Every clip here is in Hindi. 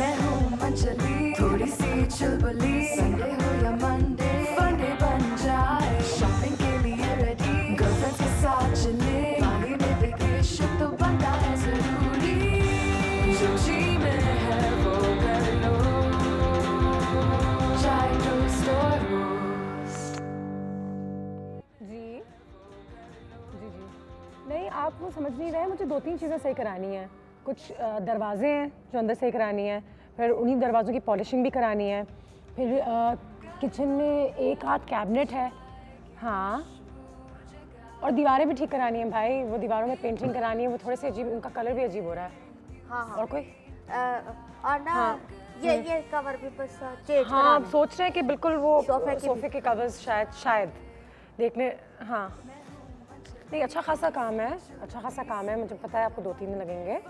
मैं हूँ मंचली, थोड़ी सी चुलबुली, संडे हो या मंडे फंडे बन जाए, शॉपिंग के लिए रेडी, गर्लफ्रेंड्स के साथ चले, बाली में वेकेशन तो बनता है जरूरी, जो जी में है वो कर लो, चाहे टोस्ट और रोस्ट। जी नहीं, आप वो समझ नहीं रहे, मुझे 2-3 चीज़ें सही करानी है। कुछ दरवाजे हैं जो अंदर सही करानी है, फिर उन्हीं दरवाज़ों की पॉलिशिंग भी करानी है, फिर किचन में एक आध कैबिनेट है, हाँ, और दीवारें भी ठीक करानी है भाई, वो दीवारों में पेंटिंग करानी है, वो थोड़े से अजीब, उनका कलर भी अजीब हो रहा है। हाँ हाँ। और कोई और ना हाँ, ये कवर भी बस चेंज हाँ, आप सोच रहे हैं कि बिल्कुल वो सोफे के कवर्स शायद देखने, हाँ नहीं, अच्छा खासा काम है, अच्छा खासा काम है, मुझे पता है आपको 2-3 दिन लगेंगे।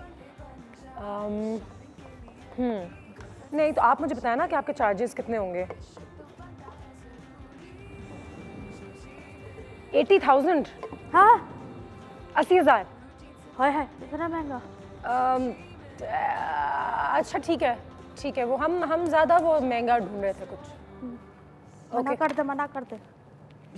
नहीं तो आप मुझे बताया ना कि आपके चार्जेस कितने होंगे। 80,000। हाँ 80,000। है इतना महंगा। अच्छा ठीक है, वो हम ज़्यादा वो महंगा ढूंढ रहे थे कुछ। मना कर दे।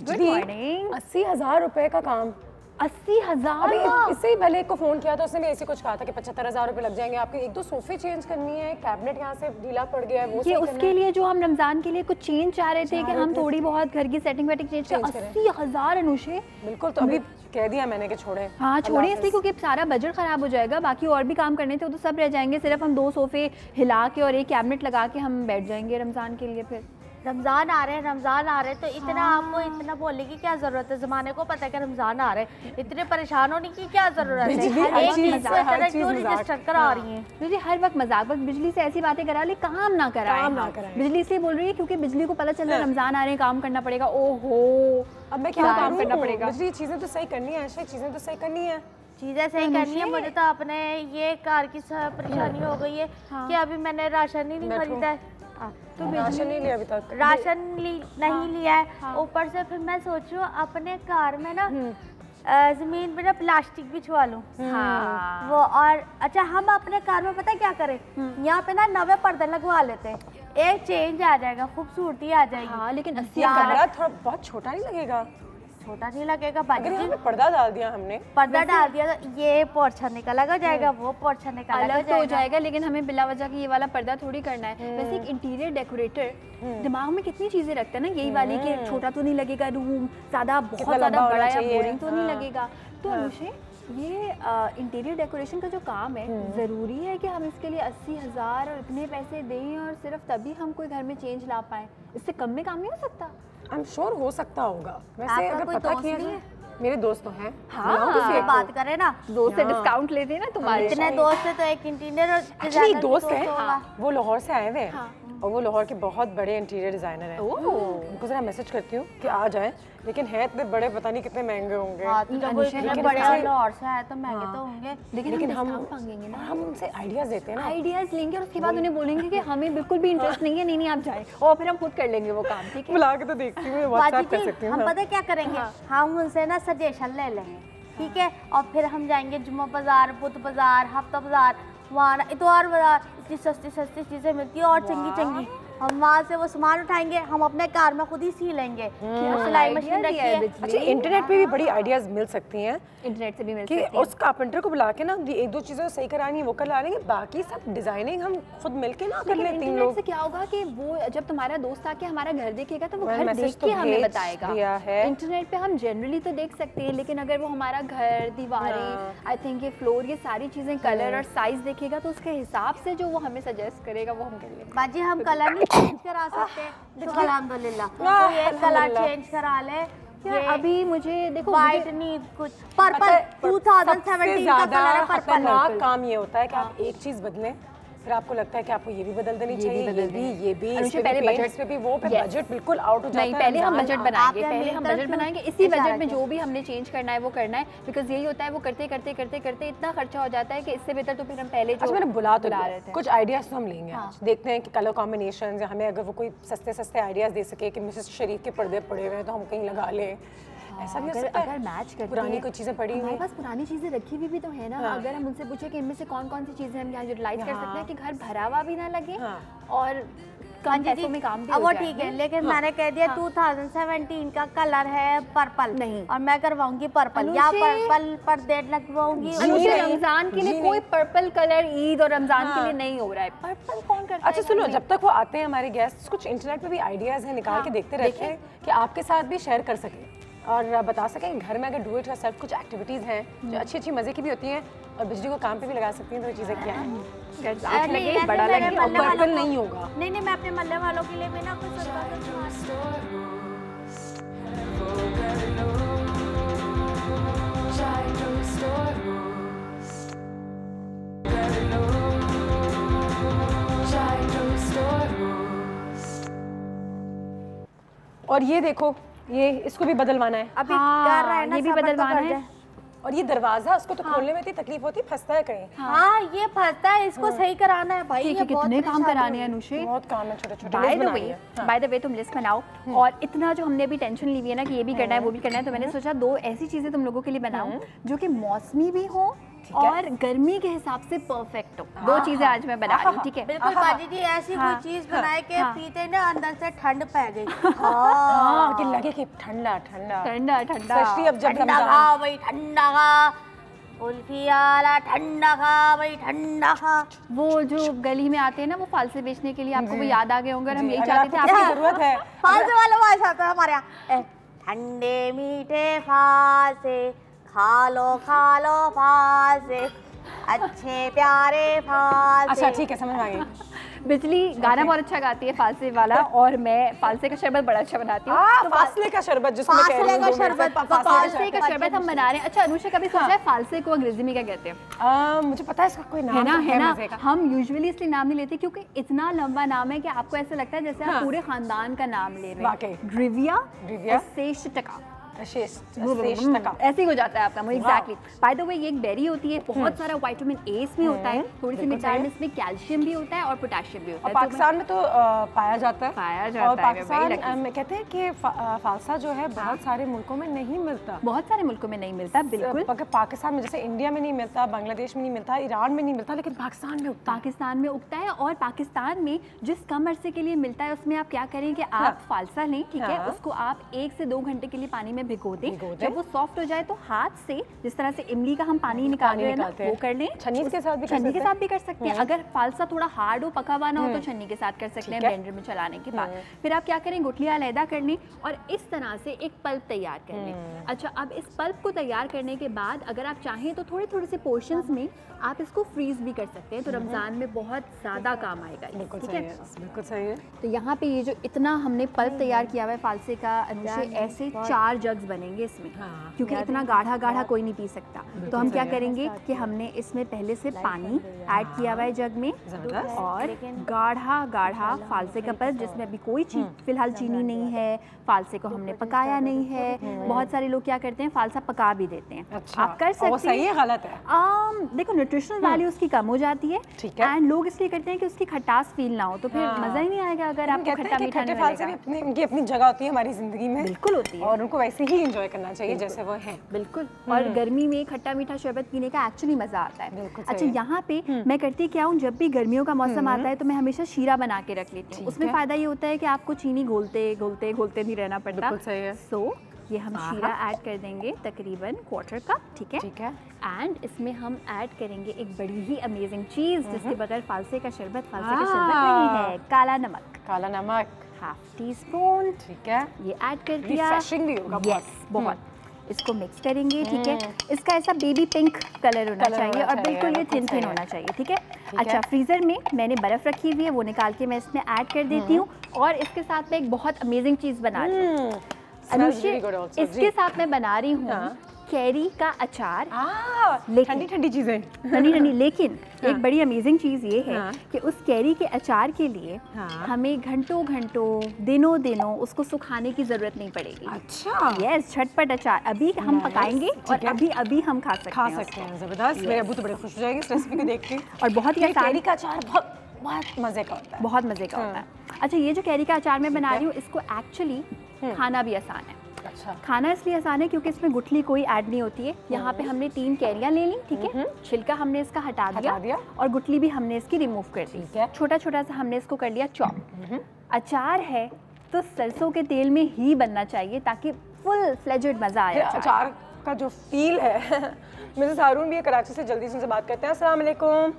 Good morning. 80,000 रुपए का काम। 80,000। इससे ही पहले एक को फोन किया तो उसने भी ऐसे कुछ कहा था कि 75,000 रुपए लग जाएंगे आपके, 1-2 सोफे चेंज करनी है, कैबिनेट यहाँ से ढीला पड़ गया है, वो ये उसके लिए जो हम रमजान के लिए कुछ चेंज चाह रहे थे कि हम थोड़ी बहुत घर की सेटिंग वेटिंग चेंज करें। 80,000 अनुषे। बिल्कुल, तो अभी कह दिया मैंने कि छोड़े। हाँ छोड़े, इसलिए क्योंकि सारा बजट खराब हो जाएगा, बाकी और भी काम करने थे वो तो सब रह जाएंगे, सिर्फ हम 2 सोफे हिला के और एक कैबिनेट लगा के हम बैठ जाएंगे रमजान के लिए। फिर रमजान आ रहे हैं तो इतना आपको इतना बोलने की क्या जरूरत है, जमाने को पता है कि रमजान आ रहे हैं, इतने परेशान होने की क्या जरूरत है। एक चीज क्यों रजिस्टर करा रही है मुझे हर वक्त मजाक, बस बिजली से ऐसी बातें करा ले, काम ना कराएं। बिजली इसलिए बोल रही है क्योंकि बिजली को पता चल रहा है रमजान आ रहे हैं, काम करना परेगा। ओहो अब मैं क्या काम करना पड़ेगा, बिजली चीजें तो सही करनी है, ऐसी चीजें तो सही करनी है, चीजें सही करनी है। मुझे तो अपने ये कार की परेशानी हो गई है कि अभी मैंने राशन ही नहीं खरीदा है। तो राशन नहीं लिया अभी तक? राशन नहीं लिया है। ऊपर से फिर मैं सोचूं अपने कार में ना जमीन पे ना प्लास्टिक बिछवा लूं। हाँ। वो और अच्छा, हम अपने कार में पता क्या करें, यहाँ पे ना नवे पर्दे लगवा लेते हैं, एक चेंज आ जाएगा, खूबसूरती आ जाएगी। हाँ, लेकिन 80 थोड़ा बहुत छोटा नहीं लगेगा? छोटा नहीं लगेगा, पर्दा डाल दिया हमने, पर्दा डाल दिया तो ये पोर्शन निकल अलग हो जाएगा, वो पोर्शन निकल अलग हो जाएगा। लेकिन हमें बिला वजह की ये वाला पर्दा थोड़ी करना है। वैसे एक इंटीरियर डेकोरेटर दिमाग में कितनी चीजें रखता है ना, यही वाली कि छोटा तो नहीं लगेगा रूम, ज्यादा बहुत ज्यादा बड़ा या बोरिंग तो नहीं लगेगा। तो अनुषे ये इंटीरियर डेकोरेशन का जो काम है, जरूरी है कि हम इसके लिए 80,000 और इतने पैसे दें और सिर्फ तभी हम कोई घर में चेंज ला पाए? इससे कम में काम नहीं हो सकता? आई एम श्योर हो सकता होगा। वैसे अगर पता किया जाए, मेरे दोस्त तो हैं। हाँ, बात करें ना, दोस्त से डिस्काउंट लेते हैं ना तुम्हारे। इतने दोस्त है तो एक इंटीरियर डिजाइनर दोस्त है, वो लाहौर से आए हुए हैं और वो लाहौर के बहुत बड़े इंटीरियर डिजाइनर हैं। उनको जरा मैसेज करती हूँ कि आ जाएं, लेकिन है इतने बड़े, पता नहीं कितने महंगे होंगे। लाहौर से आए तो महंगे तो होंगे, लेकिन हम मांगेंगे ना, हम उनसे आइडियाज देते हैं ना, आइडियाज लेंगे और उसके बाद उन्हें बोलेंगे कि हमें बिल्कुल भी इंटरेस्ट नहीं है, नहीं आप जाए, और फिर हम खुद कर लेंगे वो काम। ठीक है, बुला के तो देखती हूँ, व्हाट्सएप कर सकती हूँ। हम पता क्या करेंगे, हम उनसे ना सजेशन ले लेंगे, ठीक है, और फिर हम जाएंगे जुम्मा बाजार, बुध बाजार, हफ्ता बाजार, वहाँ इतवार बाजार, इतनी सस्ती चीजें मिलती है और चंगी, हम वहाँ से वो सामान उठाएंगे, हम अपने कार में खुद ही सी लेंगे। सिलाई मशीन रखी है। अच्छा, इंटरनेट पे भी बड़ी आइडियाज मिल सकती हैं, इंटरनेट से भी मिल सकती है। उस कारपेंटर को बुला के ना 1-2 चीजें सही करानी है वो कर ला लेंगे, बाकी सब डिजाइनिंग हम खुद मिलके ना कर लेते हैं। इंटरनेट से क्या होगा कि वो जब तुम्हारा दोस्त आके हमारा घर देखेगा तो वो घर देख के हमें बताएगा। इंटरनेट पे हम जनरली तो देख सकते हैं, लेकिन अगर वो हमारा घर, दीवारें, आई थिंक ये फ्लोर, ये सारी चीजें कलर और साइज देखेगा तो उसके हिसाब से जो वो हमें सजेस्ट करेगा वो हम कर लेंगे। बाजी हम कलर नहीं चेंज करा सकते, अल्हम्दुलिल्लाह तो ये कलर चेंज करा ले। ये अभी मुझे देखो, वाइट नहीं, कुछ पर्पल 2017 का कलर है। खतरनाक काम ये होता है कि आप एक चीज बदलें, फिर आपको लगता है कि आपको ये भी बदल देनी चाहिए, ये भी पहले बजट पे भी वो बजट बिल्कुल आउट हो जाता है। नहीं, पहले हम बजट बनाएंगे, इसी बजट में जो भी हमने चेंज करना है वो करना है, बिकॉज यही होता है वो करते करते इतना खर्चा हो जाता है कि इससे बेहतर तो फिर हम पहले जो मैंने बुला रहे थे कुछ आइडियाज तो हम लेंगे आज, देखते हैं कि कलर कॉम्बिनेशन या हमें अगर वो कोई सस्ते आइडियाज दे सके कि मिसेस शरीफ के पर्दे पड़े हुए हैं तो हम कहीं लगा लें, ऐसा भी हो अगर सकता है? अगर मैच करते पुरानी हैं, कोई चीज़ें पड़ी हुई हमारे हैं। पास पुरानी चीज़ें रखी हुई भी तो है ना। हाँ। अगर हम उनसे पूछे कि इनमें से कौन कौन सी चीज़ें हम यहाँ यूटिलाइज कर सकते हैं कि घर भरा हुआ भी ना लगे हाँ। और कम पैसों में काम भी अब हो वो जाए। ठीक है, लेकिन मैंने कह दिया 2017 का कलर है पर्पल, नहीं। और मैं करवाऊंगी पर्पल या अनुषे- पर्पल पर डेट लगवाऊंगी। अनुषे, नहीं, रमजान के जी लिए नहीं। कोई पर्पल कलर ईद और रमजान के हाँ। लिए नहीं हो रहा है। पर्पल कौन करता है अच्छा घर सुनो, में? जब तक वो आते हैं हमारे गेस्ट, कुछ इंटरनेट पे भी आइडियाज़ हैं, निकाल के देखते रहते हैं कि आपके साथ भी शेयर कर सकें और बता सकें घर में अगर डू इट योरसेल्फ कुछ एक्टिविटीज़ हैं जो अच्छी अच्छी मज़े की भी होती हैं और बिजली को काम पे भी लगा सकती हैं, तो वो चीज़ें क्या हैं? आँख नहीं, लगे, वैसे बड़ा मेरे लगे, और मल्ले वालों पर्पल को- नहीं होगा। नहीं, मैं अपने मल्ले वालों के लिए भी ना कुछ और ये देखो, ये इसको भी बदलवाना है अभी हाँ, कर रहा है ना, ये भी सब्र तो बदलवाना कर है। जाए। और ये दरवाज़ा, उसको तो खोलने में इतनी तकलीफ होती है, फंसता है कहीं। हाँ, ये फंसता है, इसको सही कराना है भाई। ठीक ये है, बहुत कितने काम परेशान कराने हो हैं रही अनुषे। बहुत काम है, छोटे छोटे बाय लिस्ट द बनानी वे, है। हाँ। बाय द वे तुम लिस्ट बनाओ और इतना जो हमने भी टेंशन ली हुई है ना कि ये भी करना है वो भी करना है, तो मैंने सोचा दो ऐसी चीजें तुम लोगों के लिए बनाऊं जो कि मौसमी भी हो और गर्मी के हिसाब से परफेक्ट हो। दो चीजें आज मैं बना रही हूँ, ठीक है। बिल्कुल बाजी जी, ऐसी हाँ, कोई चीज बनाए कि हाँ। पीते ना अंदर से ठंड पै गई। हाँ, कि लगे कि ठंडा ठंडा ठंडा ठंडा स्पेशली अब जब ठंडा रमजान। खा भाई, ठंडा खा, कुल्फी वाला ठंडा खा भाई, ठंडा खा। वो जो गली में आते हैं ना वो फालसे बेचने के लिए, आपको वो याद आ गए होंगे और हम जी, यही अगर चाहते थे आपको किसी आप की जरूरत है, फालसे वाला भाषा आता है हमारे यहाँ। ठंडे मीठे फालसे खा लो फालसे, अच्छे प्यारे फालसे। अच्छा ठीक है, समझ आ गई। बिजली गाना बहुत अच्छा गाती है फालसे वाला, और मैं फालसे का शरबत बड़ा अच्छा बनाती हूँ। हाँ, फासले का शरबत जिसको मैं कह रही फासले हूँ, का 2 मिनट से शरबत, फालसे का शरबत हम बना रहे हैं। अच्छा अनुषा, कभी सोचा है फालसे को अंग्रेजी में क्या कहते हैं? मुझे पता है इसका कोई नाम है ना, तो है ना। मजे का। हम यूजुअली इसलिए नाम नहीं लेते क्योंकि इतना लंबा नाम है कि आपको ऐसा लगता है जैसे आप पूरे खानदान का नाम ले रहे वाकई। हैं। ड्रिविया ड्रिविया। शेष टका, शेष तका। ऐसे ही हो जाता है आपका मुंह। एग्जैक्टली। बाय द वे ये एक बेरी होती है, बहुत सारा विटामिन ए इसमें होता है, थोड़ी सी बिल्कुल मिठास सही में इसमें कैल्शियम भी होता है और पोटेशियम भी होता और है। तो पाकिस्तान में तो पाया जाता है। पाया जाता और है, पाकिस्तान वही रखी। में कहते हैं कि फालसा जो है बहुत सारे मुल्कों में नहीं मिलता। बहुत सारे मुल्कों में नहीं मिलता, बिल्कुल। अगर पाकिस्तान में, जैसे इंडिया में नहीं मिलता, बांग्लादेश में नहीं मिलता, ईरान में नहीं मिलता, लेकिन पाकिस्तान में उगता है। पाकिस्तान में उगता है, और पाकिस्तान में जिस कम अरसे के लिए मिलता है उसमें आप क्या करें कि आप फालसा लें, ठीक है, हाँ। उसको आप 1 से 2 घंटे के लिए पानी में भिगो दें। भिगो दें। जब वो सॉफ्ट हो जाए तो हाथ से, जिस तरह से इमली का हम पानी निकालते हैं ना, निकालते हैं। वो कर लें। छन्नी के साथ भी कर छन्नी के सकते हैं। साथ भी कर सकते हैं। अगर फालसा थोड़ा हार्ड हो, पका हुआ ना हो, तो छन्नी के साथ कर सकते हैं ठीक है। ब्लेंडर में चलाने के बाद। फिर आप क्या करें, गुठलियाँ अलहदा कर लें और इस तरह से एक पल्प तैयार कर लें। अच्छा, अब इस पल्प को तैयार करने के बाद अगर आप चाहें तो थोड़े थोड़े से पोर्शंस में आप इसको फ्रीज भी कर सकते हैं, तो रमज़ान में बहुत ज़्यादा काम आएगा ये, बिल्कुल ठीक सही है। है, बिल्कुल सही है। तो यहाँ पे ये जो इतना हमने पल्प तैयार किया हुआ है फालसे का, अनुषे, ऐसे 4 जग्स बनेंगे इसमें, हाँ। क्योंकि इतना गाढ़ा गाढ़ा कोई नहीं पी सकता। तो हम क्या करेंगे कि हमने इसमें पहले से पानी ऐड किया हुआ है जग में, जबरदस्त। और गाढ़ा गाढ़ा फालसे का पल्प, जिसमें अभी कोई चीज फिलहाल चीनी नहीं है, फालसे को हमने पकाया नहीं है। बहुत सारे लोग क्या करते हैं, फालसा पका भी देते हैं। अच्छा, आप कर और वो सकते सही हैं। है, गलत है? देखो, न्यूट्रिशनल वैल्यू उसकी कम हो जाती है, ठीक है। एंड लोग इसलिए करते हैं कि उसकी खटास फील ना हो, तो फिर मजा ही नहीं आएगा अगर आपको कहते खट्टा हैं कि मीठा खट्टे नहीं फालसे भी मिलेगा। उनकी अपनी जगह होती है हमारी जिंदगी में, बिल्कुल होती है, और उनको वैसे ही एंजॉय करना चाहिए जैसे वो हैं। बिल्कुल। और गर्मी में खट्टा मीठा शरबत पीने का एक्चुअली मजा आता है। बिल्कुल सही अच्छा, है। यहाँ पे मैं करती क्या हूँ, जब भी गर्मियों का मौसम आता है तो मैं हमेशा शीरा बना के रख लेती हूँ। उसमें फायदा ये होता है कि आपको चीनी घोलते घोलते घोलते नहीं रहना पड़ता। बिल्कुल सही है। सो ये हम शीरा ऐड कर देंगे तकरीबन 1/4 कप, ठीक है। ठीक है। एंड इसमें हम ऐड करेंगे एक बड़ी ही अमेजिंग चीज, जिसके बगैर फालसे का शरबत नहीं है, काला नमक, काला नमक, 1/2 टीस्पून। ठीक है। ये ऐड कर दिया। रिफ्रेशिंग भी होगा बहुत। यस, बहुत। इसको मिक्स करेंगे, ठीक है। इसका ऐसा बेबी पिंक कलर होना चाहिए और बिल्कुल ये थिन थिन होना चाहिए, ठीक है। अच्छा, फ्रीजर में मैंने बर्फ रखी हुई है, वो निकाल के मैं इसमें ऐड कर देती हूँ, और इसके साथ में एक बहुत अमेजिंग चीज बना रही हूँ। अनुषे, इसके साथ मैं बना रही हूँ कैरी का अचार। ठंडी ठंडी चीजें। ठंडी ठंडी, लेकिन एक बड़ी अमेजिंग चीज़ ये है कि उस कैरी के अचार के लिए हमें घंटों घंटों दिनों दिनों उसको सुखाने की जरूरत नहीं पड़ेगी। अच्छा, यस, झटपट अचार अभी हम पकाएंगे और अभी अभी हम खा सकते हैं। जबरदस्त। मेरे अबू तो बड़े खुश हो जाएंगे इस रेसिपी को देख के। और बहुत ही आसान, कैरी का अचार बहुत बहुत मजे का होता है। बहुत मजे का होता है। अच्छा, ये जो कैरी का अचार मैं बना रही हूँ, इसको एक्चुअली खाना भी आसान है। अच्छा। खाना इसलिए आसान है क्योंकि इसमें गुठली कोई ऐड नहीं होती है। यहाँ पे हमने 3 कैरियाँ ले ली, ठीक है, छिलका हमने इसका हटा दिया और गुठली भी हमने इसकी रिमूव कर दी। छोटा छोटा सा हमने इसको कर लिया चॉप। अचार है तो सरसों के तेल में ही बनना चाहिए ताकि फुल फ्लेजेड मज़ा आए। अचार का जो फील है मिसेस हारून भी है कराची से, जल्दी से उनसे बात करते हैं। अस्सलाम वालेकुम।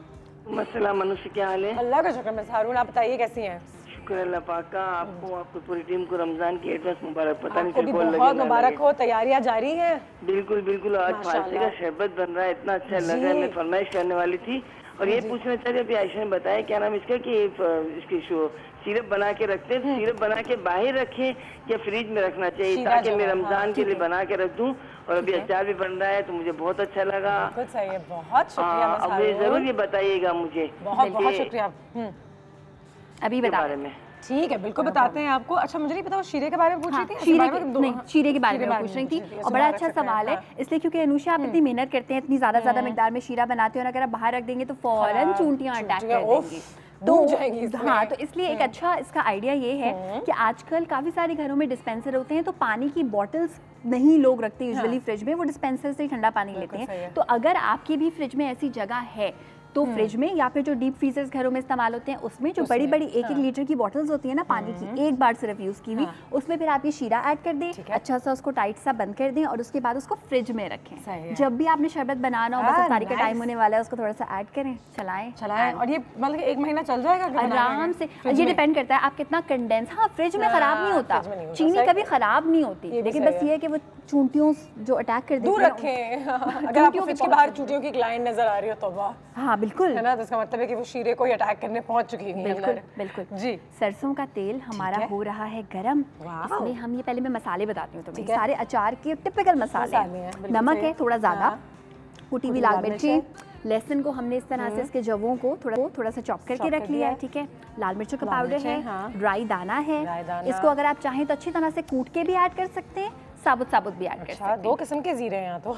मसला मनुष्य, क्या हाल है? अल्लाह का शुक्र। मिसेस हारून आप बताइए कैसी हैं? शुक्र अल्लाह पाक का। आपको आपको पूरी टीम को रमजान की एडवांस मुबारक। पता नहीं आपको भी कॉल बहुत मुबारक हो। तैयारियां जारी हैं? बिल्कुल बिल्कुल। आज फारसी का शरबत बन रहा है, इतना अच्छा लग रहा है। मैं फरमाइश करने वाली थी और ये पूछना चाहिए, अभी आयशा ने बताया क्या नाम इसका कि इसकी सिरप बना के रखते हैं, सिरप बना के बाहर रखें या फ्रिज में रखना चाहिए ताकि मैं रमजान के लिए बना के रख दूं। और अभी अचार भी बन रहा है तो मुझे बहुत अच्छा लगा। बिल्कुल सही है, बहुत शुक्रिया। अब जरूर ये बताइएगा मुझे। बहुत बहुत शुक्रिया। अभी बता रहे हैं। ठीक है, बिल्कुल बताते हैं आपको। अच्छा मुझे नहीं पता वो शीरे के बारे में पूछ रही थी? शीरे के बारे में पूछ रही थी और बड़ा अच्छा सवाल है इसलिए क्योंकि अनुषा आप इतनी मेहनत करते हैं, इतनी ज़्यादा मिकदार में शीरा बनाते हैं और अगर आप बाहर रख देंगे तो फौरन चूंटियाँ अटैक कर देंगी तो हाँ, तो इसलिए एक अच्छा इसका आइडिया ये है कि आजकल काफ़ी सारे घरों में डिस्पेंसर होते हैं तो पानी की बॉटल्स नहीं लोग रखते यूजुअली फ्रिज में, वो डिस्पेंसर से ठंडा पानी लेते हैं। तो अगर आपकी भी फ्रिज में ऐसी जगह है तो फ्रिज में या फिर जो डीप फ्रीजर्स घरों में इस्तेमाल होते हैं उसमें जो बड़ी बड़ी 1-1 लीटर की बॉटल्स होती है ना पानी की, एक बार सिर्फ यूज़ की हुई, उसमें फिर आप ये शीरा ऐड कर दें, अच्छा सा उसको टाइट सा बंद कर दें और उसके बाद उसको फ्रिज में रखें। जब भी आपने शरबत बनाना हो, बस इफ्तारी का टाइम होने वाला है, उसको थोड़ा सा ऐड करें, चलाएं। और ये मतलब 1 महीना चल जाएगा आराम से। ये डिपेंड करता है आप कितना कंडेंस। हाँ, फ्रिज में खराब नहीं होता, चीनी कभी खराब नहीं होती, लेकिन बस ये है कि वो चूंटियों जो अटैक कर देती है दूर रखें। अगर आपको फ्रिज के बाहर चूंटियों की लाइन नजर आ रही हो तो वाह। हाँ बिल्कुल, है ना, तो इसका मतलब है कि वो शीरे को ही अटैक करने पहुंच चुकी है। बिल्कुल बिल्कुल जी। सरसों का तेल हमारा हो रहा है गरम। इसमें हम ये पहले मैं मसाले बताती हूँ तुम्हें, सारे अचार के टिपिकल मसाले हैं। नमक है थोड़ा ज़्यादा, कुटी हुई लाल मिर्ची, लहसुन को हमने इस तरह से इसके जवों को थोड़ा सा चॉप करके रख लिया है, ठीक है। लाल मिर्चों का पाउडर है, ड्राई दाना है, इसको अगर आप चाहें तो अच्छी तरह से कूट के भी ऐड कर सकते हैं, साबुत भी ऐड कर सकते हैं। 2 किस्म के जीरे हैं यहाँ तो।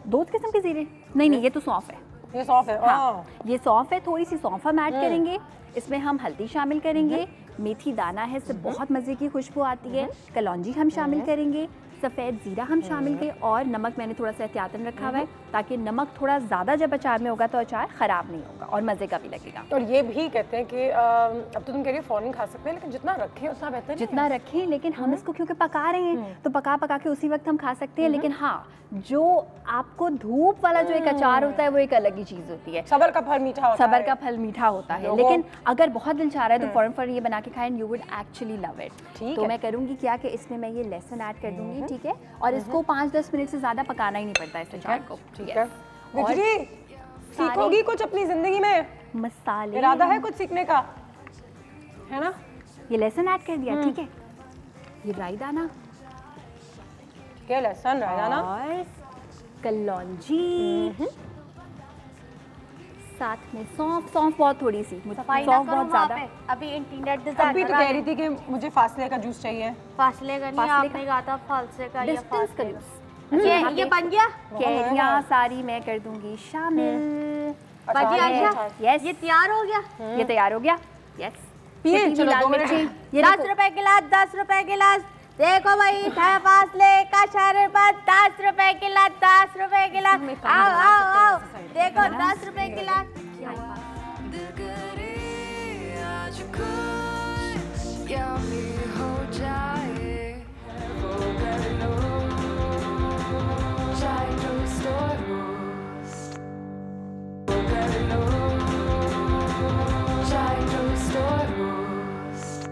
2 किस्म के जीरे नहीं, ये तो सौंफ है। ये सौंफ है? हाँ, ये सौंफ है। थोड़ी सी सौंफ हम ऐड करेंगे, इसमें हम हल्दी शामिल करेंगे, मेथी दाना है, इससे बहुत मज़े की खुशबू आती है, कलौंजी हम शामिल करेंगे, सफ़ेद ज़ीरा हम शामिल करें और नमक मैंने थोड़ा सा एहतियातन रखा हुआ है ताकि नमक थोड़ा ज़्यादा जब अचार में होगा तो अचार ख़राब नहीं होगा और मज़े का भी लगेगा। और ये भी कहते हैं कि अब तो तुम कह रही हो फ़ौरन खा सकते हैं, लेकिन जितना रखें उतना बेहतर है। जितना रखें, लेकिन हम इसको क्योंकि पका रहे हैं तो पका के उसी वक्त हम खा सकते हैं। लेकिन हाँ, जो आपको धूप वाला जो एक अचार होता है वो एक अलग ही चीज़ होती है। सबर का फल मीठा होता है। सबर का फल मीठा होता है, लेकिन अगर बहुत दिल चाह रहा है तो फ़ौरन ये बना के खाएं, you would actually love it. तो मैं करूँगी क्या कि इसमें मैं ये लहसुन ऐड कर दूँगी, ठीक है, और इसको 5-10 मिनट से ज़्यादा पकाना ही नहीं पड़ता इस अचार को, ठीक है। गुजरी सीखोगी कुछ अपनी ज़िंदगी में? मसाले इरादा है कुछ सीखने का, है ना? ये लहसुन ऐड कर दिया, ठीक है, ये राई दाना, क्या लहसुन राई दाना और कलौंजी, साथ में सौंफ बहुत थोड़ी सी, सौंफ बहुत ज़्यादा। अभी इंटरनेट अभी तो कह रही थी कि मुझे फासले का जूस चाहिए। फासले का नहीं, आपने कहा था फासले का, डिस्टेंस का जूस। ये बन गया। कैरियाँ सारी मैं कर दूंगी शामिल। बाजी आयशा, यस, ये तैयार हो गया। ये तैयार हो गया, यस। पिए चलो 2 मिनट। ये 10 रुपए गिलास, 10 रुपए गिलास। देखो भाई, फासले का शरबत 10 रुपए गिलास, 10 रुपए गिलास। आओ देखो 10 रुपए गिलास। दिल करे आज कुछ यम्मी हो जाए, वो कर लो चाय टोस्ट और रोस्ट, वो कर लो चाय टोस्ट और रोस्ट।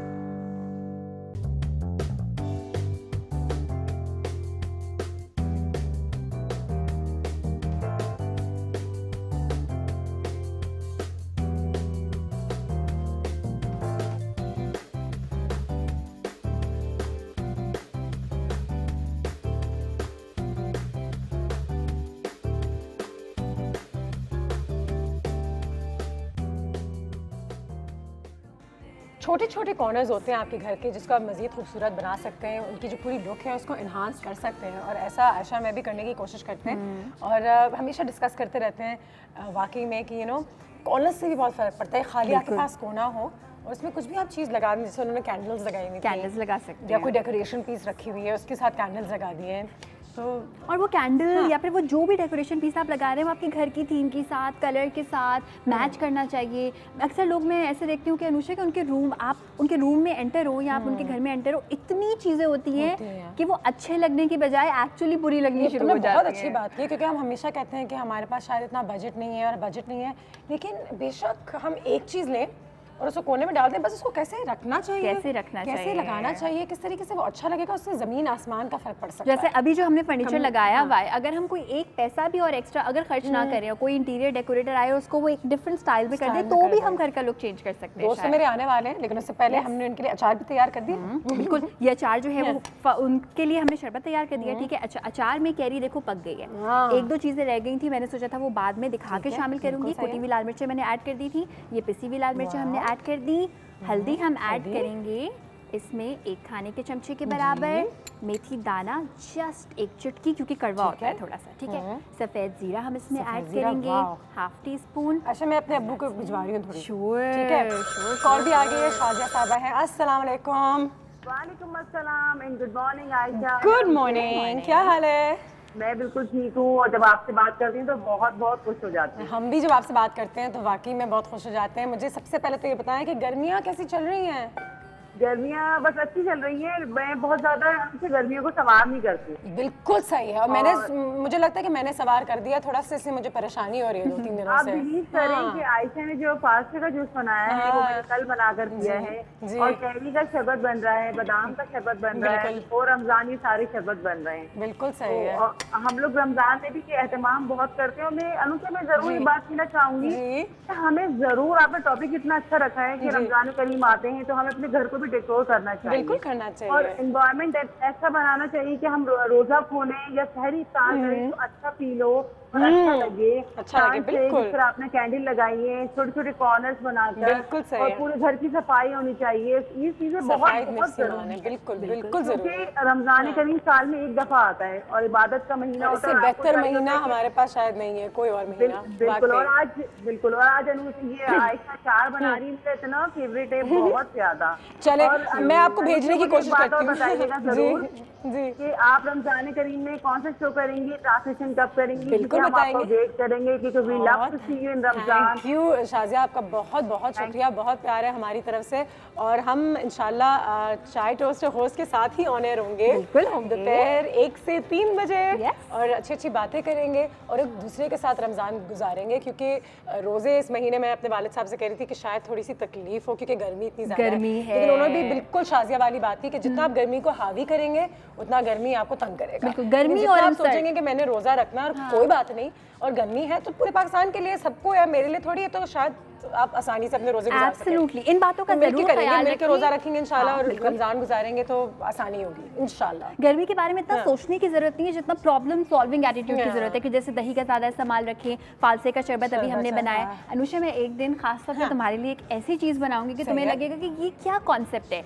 छोटे छोटे कॉर्नर्स होते हैं आपके घर के जिसको आप मज़ीद खूबसूरत बना सकते हैं, उनकी जो पूरी लुक है उसको इन्हांस कर सकते हैं। और ऐसा आयशा में भी करने की कोशिश करते हैं और हमेशा डिस्कस करते रहते हैं वाकई में कि कॉर्नर्स से भी बहुत फ़र्क पड़ता है। खाली आपके पास कोना हो और उसमें कुछ भी आप चीज़ लगा दें, जैसे उन्होंने कैंडल्स लगाई हुई, कैंडल्स लगा सकते हैं या कोई डेकोरेशन पीस रखी हुई है उसके साथ कैंडल्स लगा दिए हैं तो। और वो कैंडल या फिर वो जो भी डेकोरेशन पीस आप लगा रहे हैं वो आपके घर की थीम के साथ, कलर के साथ मैच करना चाहिए। अक्सर लोग मैं ऐसे देखती हूँ कि अनुषा कि आप उनके रूम में एंटर हो या आप उनके घर में एंटर हो, इतनी चीज़ें होती हैं कि वो अच्छे लगने की बजाय एक्चुअली बुरी लगनी शुरू हो जाती है। बहुत अच्छी बात की, क्योंकि हम हमेशा कहते हैं कि हमारे पास शायद इतना बजट नहीं है और बजट नहीं है, लेकिन बेशक हम एक चीज़ लें और उसको कोने में डाल दें, बस उसको कैसे रखना चाहिए, कैसे लगाना चाहिए, किस तरीके से वो अच्छा लगेगा, उससे ज़मीन आसमान का फर्क पड़ सकता है। जैसे अभी जो हमने फर्नीचर लगाया हुआ है, अगर हम कोई एक पैसा भी और एक्स्ट्रा अगर खर्च ना करें और कोई इंटीरियर डेकोरेटर आए उसको वो एक डिफरेंट स्टाइल में कर दे तो भी हम घर का लुक चेंज कर सकते हैं। दोस्त मेरे आने वाले हैं, लेकिन उससे पहले हमने उनके लिए अचार भी तैयार कर दिया। बिल्कुल, ये अचार जो है वो उनके लिए हमने शरबत तैयार कर दिया। ठीक है, अच्छा अचार में कैरी देखो पक गई है, एक दो चीज़ें रह गई थी, मैंने सोचा था वो बाद में दिखा के शामिल करूँगी। कुटी हुई लाल मिर्चें मैंने ऐड कर दी थी, ये पिसी हुई लाल मिर्चें हमने ऐड कर दी। हल्दी हम ऐड करेंगे इसमें 1 खाने के चमचे के बराबर, मेथी दाना जस्ट 1 चुटकी क्योंकि कड़वा होता है थोड़ा सा। ठीक है, सफ़ेद जीरा हम इसमें ऐड करेंगे 1/2 टीस्पून। अच्छा, मैं अपने अब्बू को भिजवा रही हूँ थोड़ी। ठीक है, और भी आ गई है शाजिया साहबा है। अस्सलाम वालेकुम। वालेकुम अस्सलाम and good morning Ayesha. Good morning, क्या हाल है? मैं बिल्कुल ठीक हूँ और जब आपसे बात करती हूँ तो बहुत बहुत खुश हो जाती हूँ। हम भी जब आपसे बात करते हैं तो वाकई में बहुत खुश हो जाते हैं। मुझे सबसे पहले तो ये बताएं कि गर्मियाँ कैसी चल रही हैं? गर्मियाँ बस अच्छी चल रही है, मैं बहुत ज्यादा गर्मियों को सवार नहीं करती। बिल्कुल सही है, और मुझे लगता है कि मैंने सवार कर दिया थोड़ा सा, इससे मुझे परेशानी हो रही है 2-3 दिनों से। आप बिलीव करें कि आयशा ने जो फास्टे का जूस बनाया है वो मैंने कल बनाकर दिया है, और कैरी का शरबत बन रहा है, बादाम का शरबत बन रहा है, और रमजान ये सारे शरबत बन रहे हैं। बिल्कुल सही है। हम लोग रमजान में भी एहतमाम बहुत करते हैं। मैं अनुषा में जरूर ये बात कहना चाहूंगी कि हमें जरूर, आपने टॉपिक इतना अच्छा रखा है कि रमजान करीम आते हैं तो हमें अपने घर को भी डेकोर करना चाहिए। बिल्कुल करना चाहिए, और एनवायरनमेंट ऐसा बनाना चाहिए कि हम रोजा खोलें या सहरी इफ्तार करें तो अच्छा फील हो और अच्छा लगे। बिल्कुल, जिस तरह आपने कैंडल लगाई है, छोटे छोटे कॉर्नर्स बनाकर, बिल्कुल सही, और पूरे घर की सफाई होनी चाहिए। ये चीजें बहुत जरूरी है। बिल्कुल बिल्कुल जरूरी है। रमजान करीम साल में एक दफा आता है और इबादत का महीना होता है, बेहतर महीना हमारे पास शायद नहीं है कोई और महीना। बिल्कुल, और आज ये आयशा अचार बना रही है, इतना फेवरेट है, बहुत ज्यादा। चले, मैं आपको भेजने की कोशिश करती हूँ। बताइएगा जरूर कि आप रमजान करीम में कौन सा शो करेंगे, ट्रांसलेशन कब करेंगे, बिल्कुल बताएंगे, वेट करेंगे क्योंकि we love to see you in Ramzan. Thank you Shazia, आपका बहुत बहुत शुक्रिया, बहुत प्यार है हमारी तरफ से। और हम इंशाल्लाह चाय टोस्ट होस्ट के साथ ही ऑन एयर होंगे दोपहर 1 से 3 बजे, और अच्छी अच्छी बातें करेंगे और एक दूसरे के साथ रमज़ान गुजारेंगे, क्योंकि रोज़े इस महीने में अपने वालिद साहब से कह रही थी कि शायद थोड़ी सी तकलीफ हो क्योंकि गर्मी इतनी ज़्यादा है, लेकिन उन्होंने भी बिल्कुल शाजिया वाली बात की कि जितना आप गर्मी को हावी करेंगे उतना गर्मी आपको तंग करेगा। गर्मी, और आप सोचेंगे कि मैंने रोज़ा रखना और कोई बात नहीं, और गर्मी है तो पूरे पाकिस्तान के लिए सबको है, मेरे लिए थोड़ी है, तो शायद आप आसानी से अपने रोजे गुजार सकें। एब्सोल्युटली, इन बातों का जरूर ख्याल रखें, रोजा रखेंगे इंशाल्लाह, और रमजान गुजारेंगे तो आसानी होगी इंशाल्लाह। गर्मी के बारे में इतना सोचने की जरूरत नहीं है जितना प्रॉब्लम सॉल्विंग एटीट्यूड की जरूरत है, कि जैसे दही का ज्यादा इस्तेमाल रखें, फालसे का शरबत अभी हमने बनाया। अनुषा, मैं एक दिन खास तौर पर तुम्हारे लिए एक ऐसी चीज बनाऊंगी कि तुम्हें लगेगा कि ये क्या कॉन्सेप्ट है।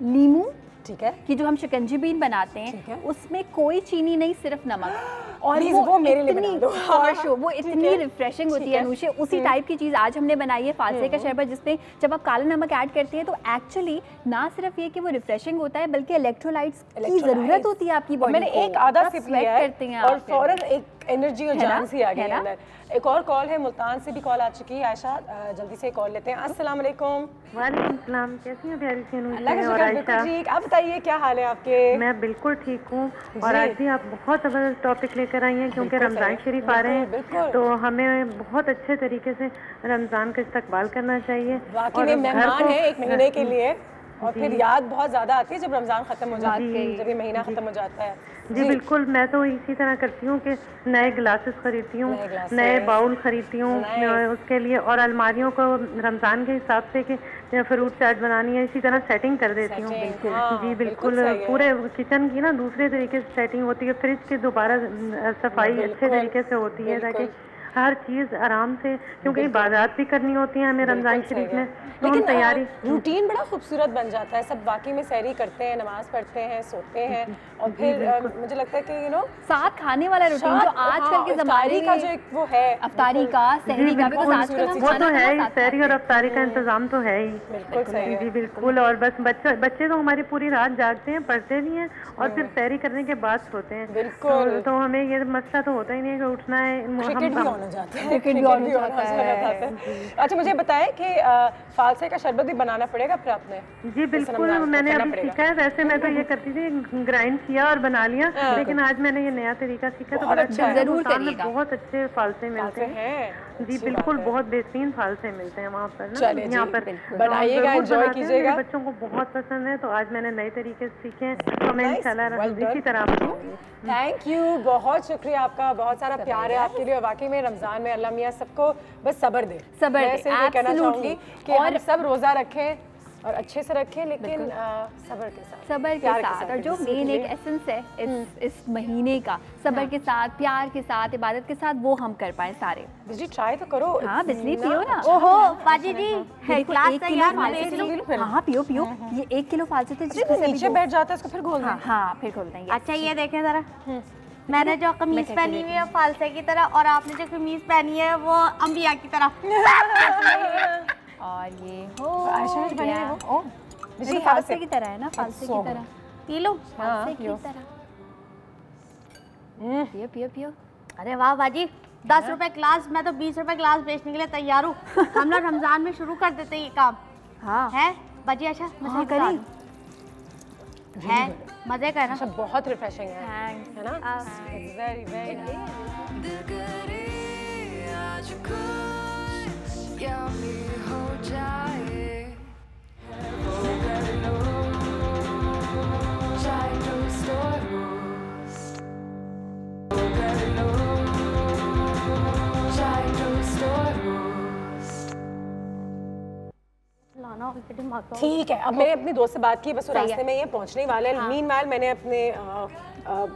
नींबू, ठीक है, कि जो हम शिकंजी बीन बनाते हैं उसमें कोई चीनी नहीं, सिर्फ नमक, और वो मेरे लिए बना दो। वो इतनी रिफ्रेशिंग होती है अनुषा। उसी टाइप की चीज़ आज हमने बनाई है, फालसे का शरबत, जिसमें जब आप काला नमक ऐड करते हैं तो एक्चुअली ना सिर्फ ये कि वो रिफ्रेशिंग होता है बल्कि इलेक्ट्रोलाइट्स की जरूरत होती है आपकी बॉडी को। मैंने एक आधा सिप लिया है और फौरन एक एनर्जी और जान सी आ गई अंदर। एक और कॉल है, मुल्तान से भी कॉल आ चुकी है। आयशा, जल्दी से कॉल लेते हैं। अस्सलाम वालेकुम। वालेकुम सलाम, कैसी हैं प्यारी सी अनुषा? अल्लाह का शुक्र, बिल्कुल ठीक। आप बताइए क्या हाल है आपके? मैं बिल्कुल ठीक हूँ, और आज भी आप बहुत ज़बरदस्त टॉपिक लेकर आई हैं, क्योंकि रमज़ान शरीफ आ रहे हैं तो हमें बहुत अच्छे तरीके से रमज़ान का इस्तकबाल करना चाहिए। वाकई में मेहमान है 1 महीने के लिए, और फिर याद बहुत ज़्यादा आती है जब रमज़ान ख़त्म हो जाता है, जब ये महीना ख़त्म हो जाता है। जी बिल्कुल, मैं तो इसी तरह करती हूँ कि नए ग्लासेस खरीदती हूँ, नए बाउल खरीदती हूँ उसके लिए, और अलमारियों को रमज़ान के हिसाब से कि फ्रूट चाट बनानी है इसी तरह सेटिंग कर देती हूँ। जी बिल्कुल, पूरे किचन की ना दूसरे तरीके से सेटिंग होती है, फ्रिज की दोबारा सफाई अच्छे तरीके से होती है ताकि हर चीज़ आराम से, क्योंकि इबादत भी करनी होती है हमें रमज़ान शरीफ में, तो हम तैयारी। रूटीन बड़ा खूबसूरत बन जाता है, सब वाकई में सहरी करते हैं, नमाज पढ़ते हैं, सोते हैं, और फिर मुझे लगता है कि साथ खाने वाला रूटीन जो आजकल के ज़माने का जो एक वो है, अफ्तारी का, सहरी का, वो तो है ही, सहरी और अफ्तारी का इंतजाम तो है ही। बिल्कुल सही जी बिल्कुल। और बस बच्चे तो हमारी पूरी रात जागते हैं, पढ़ते भी हैं और फिर सहरी करने के बाद सोते हैं। बिल्कुल। तो हमें ये मसला तो होता ही नहीं है कि उठना है। क्रिकेट भी ऑन हो जाता है। अच्छा मुझे बताएं कि फालसे का शरबत भी बनाना पड़ेगा फिर आपने? जी बिल्कुल, मैंने अभी सीखा है। वैसे मैं तो ये करती थी, ग्राइंड किया और बना लिया, लेकिन आज मैंने ये नया तरीका सीखा तो बड़ा अच्छा है। जरूर करिएगा। बहुत अच्छे फालसे मिलते हैं। जी बिल्कुल, बहुत बेहतरीन फालसे मिलते हैं वहाँ पर ना, यहाँ पर बनाइएगा, एंजॉय कीजिएगा। बच्चों को बहुत पसंद है, तो आज मैंने नए तरीके से सीखे हैं, तो मैं इंशाल्लाह इसी तरह बनाऊंगी। थैंक यू, बहुत शुक्रिया आपका, बहुत सारा प्यार है आपके लिए। और वाकई में रमजान में अल्लाह मियाँ सबको बस सब्र दे, मैं सिर्फ ये कहना चाहूँगी कि हम सब रोज़ा रखें और अच्छे से रखें, लेकिन सब्र के साथ, और जो मेन एक एसेंस है इस महीने का, सब्र के साथ, प्यार के साथ, इबादत के साथ, वो हम कर पाए सारे। बिजली ट्राई तो करो। हाँ बिजली पियो ना। ओहो बाजी जी, ग्लास तैयार, हाँ पियो पियो। ये 1 किलो फालसे थे, नीचे बैठ जाता है, इसको फिर खोल। हाँ फिर खोल देंगे। अच्छा ये देखें जरा, मैंने जो कमीज पहनी हुई है फालसे की तरह, और आपने जो कमीज पहनी है वो अंबिया की तरह। और ये हो वो फालसे की तरह है ना, फालसे की तरह। पी लो फालसे की तरह, पियो पियो पियो। अरे वाह बाजी, 10 रुपए ग्लास, मैं तो 20 रुपए ग्लास बेचने के लिए तैयार हूँ। हम लोग रमजान में शुरू कर देते हैं ये काम। हाँ है बाजी? अच्छा हाँ करें है, मजे का है ना? अच्छा बहुत रिफ्रेशिंग है ना? Very very. यम्मी हो जाए, चाय टोस्ट और रोस्ट, चाय टोस्ट और रोस्ट। ठीक है, अब मैंने अपनी दोस्त से बात की, बस वो रास्ते में ये पहुंचने वाले हैं। मीनवाइल मैंने अपने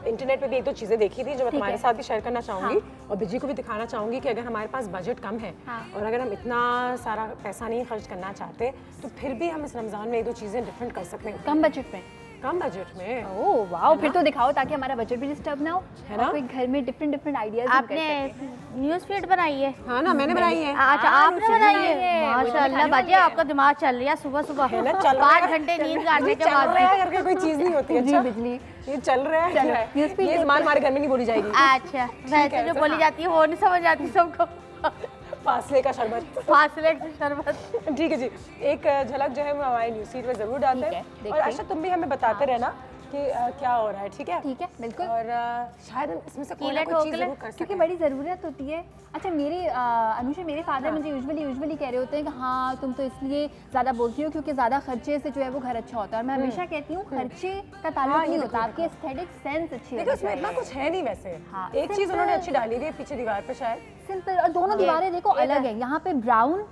इंटरनेट पे भी 1-2 चीज़ें देखी थी जो मैं तुम्हारे साथ भी शेयर करना चाहूँगी, और बिजी को भी दिखाना चाहूँगी कि अगर हमारे पास बजट कम है और अगर हम इतना सारा पैसा नहीं खर्च करना चाहते, तो फिर भी हम इस रमज़ान में 1-2 चीज़ें डिफरेंट कर सकते हैं। कम बजट में? कम बजट में। ओह वाह, फिर तो दिखाओ ताकि हमारा बजट भी डिस्टर्ब ना हो, है ना? कोई घर में डिफरेंट आइडियाज आपने न्यूज़ फीड बनाई है? हाँ ना, मैंने बनाई है। अच्छा आपने बनाई है, माशाल्लाह बाजी आपका दिमाग चल रहा है सुबह सुबह है ना? 5 घंटे नींद काटने के बाद करके कोई चीज़ नहीं होती। अच्छा बिजली ये चल रहा है, ये ज़बान हमारे घर में नहीं बोली जाएगी। अच्छा वैसे जो बोली जाती है वो नहीं समझ आती सबको। फासले का शरबत, फासले का शरबत। ठीक है जी, एक झलक जो है वो हमारे न्यूज़ फीड में ज़रूर डालते हैं, और अच्छा तुम भी हमें बताते रहना कि क्या हो रहा है। ठीक है बिल्कुल। और शायद हम इसमें से कोई ना कोई चीज़ ज़रूर कर सकें, क्योंकि बड़ी ज़रूरत होती है। अच्छा मेरे अनुषा, मेरे फादर मुझे यूजुअली कह रहे होते हैं कि हाँ तुम तो इसलिए ज़्यादा बोलती हो क्योंकि ज़्यादा खर्चे से जो है वो घर अच्छा होता है, और मैं हमेशा कहती हूँ खर्चे का ताल्लुक नहीं होता, आपकी एस्थेटिक सेंस अच्छी है। इसमें इतना कुछ है नहीं वैसे। हाँ एक चीज़ उन्होंने अच्छी डाली हुई है पीछे दीवार पे, शायद सिंपल, और दोनों दीवारें देखो अलग है। यहाँ पे ब्राउन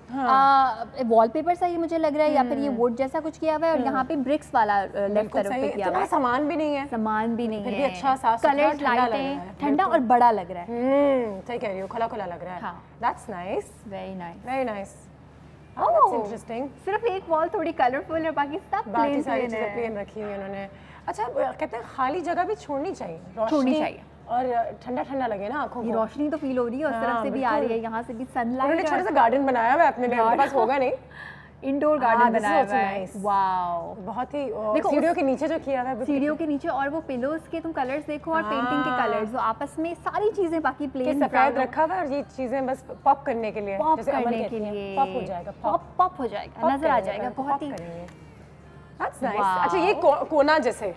वॉलपेपर सा ये मुझे लग रहा है, या फिर ये वुड जैसा कुछ किया हुआ है, और यहाँ पे ब्रिक्स वाला लेफ्ट तरफ पे किया हुआ है। सामान भी नहीं है, सामान भी नहीं है, अच्छा साफ कलर्स लाइटें, ठंडा और बड़ा लग रहा है। सही कह रही हो, खुला खुला लग रहा है। That's nice, very nice, very nice. Oh interesting. सिर्फ एक वॉल थोड़ी कलरफुल है, बाकी सब प्लेन रखी हुई उन्होंने। अच्छा कहते हैं खाली जगह भी छोड़नी चाहिए और ठंडा ठंडा लगे ना आंखों को। रोशनी तो फील हो रही है, उस तरफ से भी आ रही है, यहाँ से भी सनलाइट। उन्होंने छोटा सा गार्डन बनाया हुआ है अपने घर, पास होगा नहीं, इंडोर गार्डन बनाया हुआ है। वाओ बहुत ही। देखो सीढ़ियों के नीचे जो किया हुआ है, सीढ़ियों के नीचे, और वो पिलोस के तुम कलर्स देखो और पेंटिंग के कलर्स, वो आपस में सारी चीजें बाकी प्लेन सफेद रखा हुआ है, और ये चीजें बस पॉप करने के लिए, जैसे करने के लिए पॉप हो जाएगा, पॉप हो जाएगा, नजर आ जाएगा, बहुत ही। That's nice. अच्छा ये कोना जैसे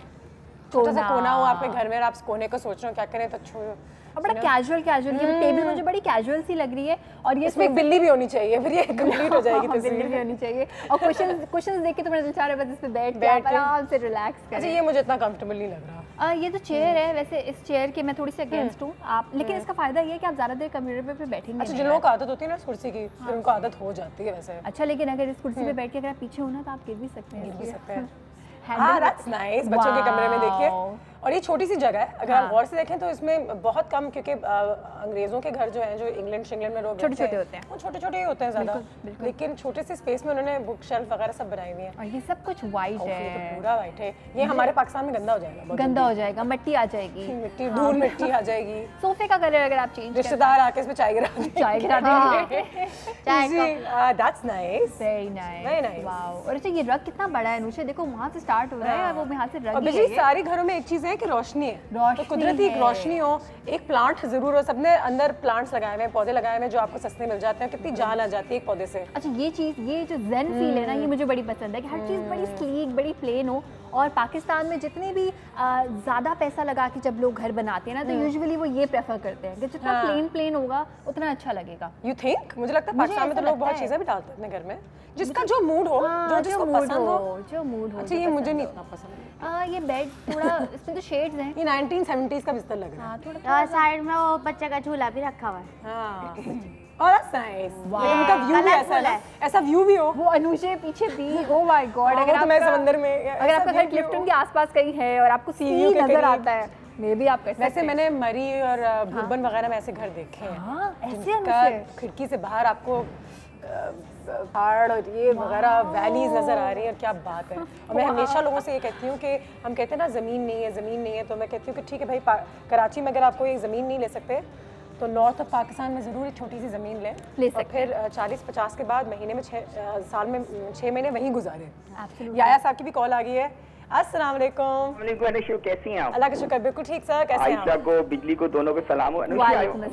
छोटा सा कोना हो आपके घर में, और आप कोने को सोच रहे हो क्या करें, तो छोड़ो। बड़ा कैजुअल ये टेबल मुझे बड़ी कैजुअल सी लग रही है, और ये इसमें एक बिल्ली भी होनी चाहिए, फिर ये कंप्लीट हो जाएगी। बिल्ली भी होनी चाहिए, और क्वेश्चंस देख के तो मेरा दिल चाह रहा है बस इस पे बैठ के आराम से रिलैक्स करें। अच्छा ये मुझे इतना कंफर्टेबल नहीं लग रहा। ये जो चेयर है, वैसे इस चेयर के मैं थोड़ी सी अगेंस्ट हूँ आप, लेकिन इसका फायदा ये है कि आप ज्यादा देर कंप्यूटर पे बैठेंगे। अच्छा जिन लोगों को आदत होती है ना इस कुर्सी की, फिर उनको आदत हो जाती है वैसे। अच्छा लेकिन अगर इस कुर्सी पे बैठ के अगर आप पीछे हो ना तो आप गिर भी सकते हैं। हाँ दैट्स नाइस। बच्चों के कमरे में देखिए और ये छोटी सी जगह है, अगर आप गौर से देखें तो इसमें बहुत कम, क्योंकि अंग्रेज़ों के घर जो हैं, जो इंग्लैंड में लोग छोटे-छोटे होते हैं, वो छोटे-छोटे ही होते हैं ज़्यादा, लेकिन छोटे से स्पेस में उन्होंने बुक शेल्फ वगैरह सब बनाई हुई है। और ये सब कुछ वाइट है, पूरा वाइट है। ये हमारे पाकिस्तान में गंदा हो जाएगा, गंदा हो जाएगा, मिट्टी आ जाएगी, मिट्टी धूल मिट्टी आ जाएगी। सोफे का कलर अगर आप चेंज, रिश्तेदार आके इसमें चाय गिरा देंगे, चाय गिरा देंगे। That's nice, very nice, wow. और अच्छा ये रग कितना बड़ा है अनुषा, देखो वहाँ से स्टार्ट हो रहा है, वो यहाँ से रग ही है। सारे घरों में एक चीज़ है कि रोशनी है, तो कुदरती एक रोशनी हो, एक प्लांट जरूर हो। सबने अंदर प्लांट्स लगाए हुए हैं, पौधे लगाए हुए हैं जो आपको सस्ते मिल जाते हैं, कितनी जान आ जाती है एक पौधे से। अच्छा ये चीज़, ये जो ज़ेन फील है ना, ये मुझे बड़ी पसंद है कि हर चीज़ बड़ी स्लीक, बड़ी प्लेन हो। और पाकिस्तान में जितने भी ज़्यादा पैसा लगा के जब लोग घर बनाते हैं ना, तो यूजुअली वो ये प्रेफर करते हैं कि जितना प्लेन होगा उतना अच्छा लगेगा। You think? मुझे लगता है पाकिस्तान में तो लोग बहुत चीज़ें भी डालते हैं अपने घर में, जिसका जो मूड हो, जो जिसको पसंद हो, जो मूड हो। अच्छा ये मुझे नहीं इतना पसंद। ये बेड थोड़ा इसमें तो शेड्स हैं, ये 1970s का बिस्तर लग रहा है। थोड़ा साइड में वो बच्चे का झूला भी रखा हुआ है। हाँ और उनका व्यू भी ऐसा है, ऐसा व्यू भी हो। वो अनुषे पीछे भी, ओह माय गॉड, अगर आप समंदर में, अगर आपका घर क्लिफ्टन के आसपास कहीं है और आपको सी नजर आता है, मे भी आप कैसे। वैसे मैंने मरी और भूबन वगैरह में ऐसे घर देखे हैं, ऐसे खिड़की से बाहर आपको पहाड़ और ये वगैरह वैलीज नजर आ रही है, और क्या बात है। और मैं हमेशा लोगों से ये कहती हूँ कि हम कहते हैं ना ज़मीन नहीं है, तो मैं कहती हूँ कि ठीक है भाई, कराची में अगर आपको ये ज़मीन नहीं ले सकते तो नॉर्थ ऑफ पाकिस्तान में ज़रूर एक छोटी सी ज़मीन ले सकते, और फिर 40-50 के बाद महीने में साल में 6 महीने वहीं गुजारे। याया साहब की भी कॉल आ गई है। अस्सलाम वालेकुम। कैसी हैं आप? अल्लाह का शुक्र, बिल्कुल ठीक सर। कैसे हैं आप? आयशा को, बिजली को, दोनों को सलाम हो।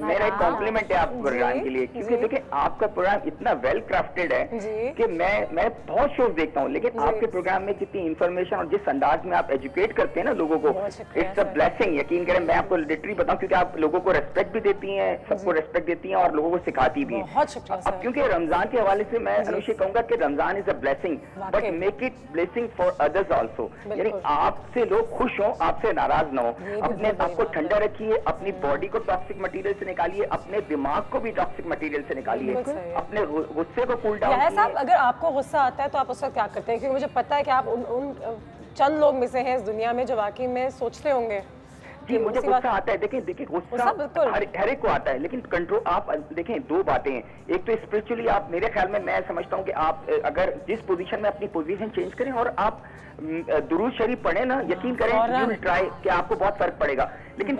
मेरा एक कॉम्प्लीमेंट है आपके प्रोग्राम के लिए, क्योंकि देखिए आपका प्रोग्राम इतना वेल क्राफ्टेड है कि मैं बहुत शोज देखता हूँ, लेकिन आपके प्रोग्राम में जितनी इन्फॉर्मेशन और जिस अंदाज में आप एजुकेट करते हैं ना लोगों को, इट्स अ ब्लेसिंग। यकीन करें, मैं आपको लिटरली बताऊं, क्योंकि आप लोगों को रेस्पेक्ट भी देती हैं, सबको रेस्पेक्ट देती हैं और लोगों को सिखाती भी हैं। अब क्योंकि रमजान के हवाले से मैं अनुषा कहूंगा कि Ramzan is a blessing, but make it blessing for others also. यानी आपसे लोग खुश हों, आपसे नाराज ना हो। अपने आपको ठंडा रखिए, अपनी बॉडी को टॉक्सिक मटेरियल से निकालिए, अपने दिमाग को भी टॉक्सिक मटेरियल से निकालिए, अपने गुस्से को कूल डाउन कीजिए। साहब, अगर आपको गुस्सा आता है तो आप उस वक्त क्या करते हैं? क्योंकि मुझे पता है कि आप उन चंद लोग में से हैं इस दुनिया में जो वाकई में सोचते होंगे। जी, मुझे गुस्सा आता है। देखिए गुस्सा हर एक को आता है, लेकिन कंट्रोल, आप देखें दो बातें हैं। एक तो स्पिरिचुअली आप, मेरे ख्याल में मैं समझता हूँ कि आप अगर जिस पोजीशन में अपनी पोजीशन चेंज करें और आप दुरूद शरीफ पढ़े ना, यकीन करें यू विल ट्राई कि आपको बहुत फर्क पड़ेगा। लेकिन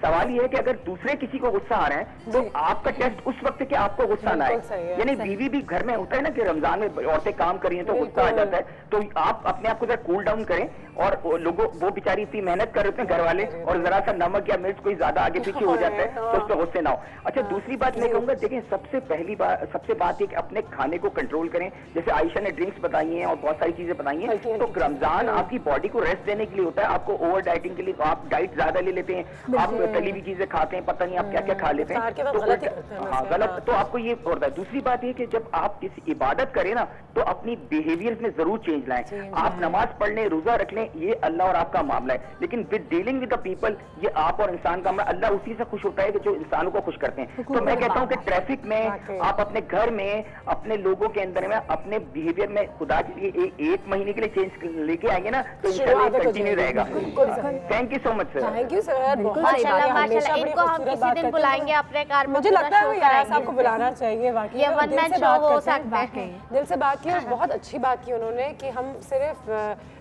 सवाल ये है कि अगर दूसरे किसी को गुस्सा आ रहा है तो आपका टेस्ट उस वक्त है कि आपको गुस्सा ना आए। यानी बीवी भी घर में होता है ना कि रमजान में औरतें काम कर रही हैं तो गुस्सा आ जाता है, तो आप अपने आप को जरा कूल डाउन करें। और लोगों, वो बेचारी इतनी मेहनत कर रहे हैं घर वाले, और जरा सा नमक या मिर्च कोई ज्यादा आगे पीछे हो जाता है तो उस पर गुस्से ना हो। अच्छा, दूसरी बात मैं कहूंगा, देखिए सबसे बात है कि अपने खाने को कंट्रोल करें। जैसे आयशा ने ड्रिंक्स बताई हैं और बहुत सारी चीजें बताई हैं, तो रमजान आपकी बॉडी को रेस्ट देने के लिए होता है। आपको ओवर डाइटिंग के लिए आप डाइट ज्यादा ले लेते हैं, आप तली हुई चीजें खाते हैं, पता नहीं आप क्या क्या खा लेते हैं, तो गलत, तो आपको ये होता है। दूसरी बात ये कि जब आप किसी इबादत करें ना, तो अपनी बिहेवियर में जरूर चेंज लाएं। आप नमाज पढ़ लें, रोजा रख लें, ये अल्लाह और आपका मामला है, लेकिन with dealing with the people, ये आप और इंसान का मामला। अल्लाह उसी से खुश होता है कि जो इंसानों को खुश करते हैं। तो मैं कहता हूँ कि ट्रैफिक में, आप अपने घर में, अपने लोगों के अंदर में, अपने बिहेवियर में खुदा के लिए एक महीने के लिए चेंज लेके आएंगे ना, तो इंशाल्लाह कंटिन्यू रहेगा। Thank you so much sir. Thank you sir. माशाल्लाह माशाल्लाह, इनको हम किसी दिन बुलाएंगे अपने कार में। मुझे लगता है यार साहब को बुलाना चाहिए, वाकई ये वन मैन शो हो सकता है। दिल से बात की और बहुत अच्छी बात की उन्होंने कि हम सिर्फ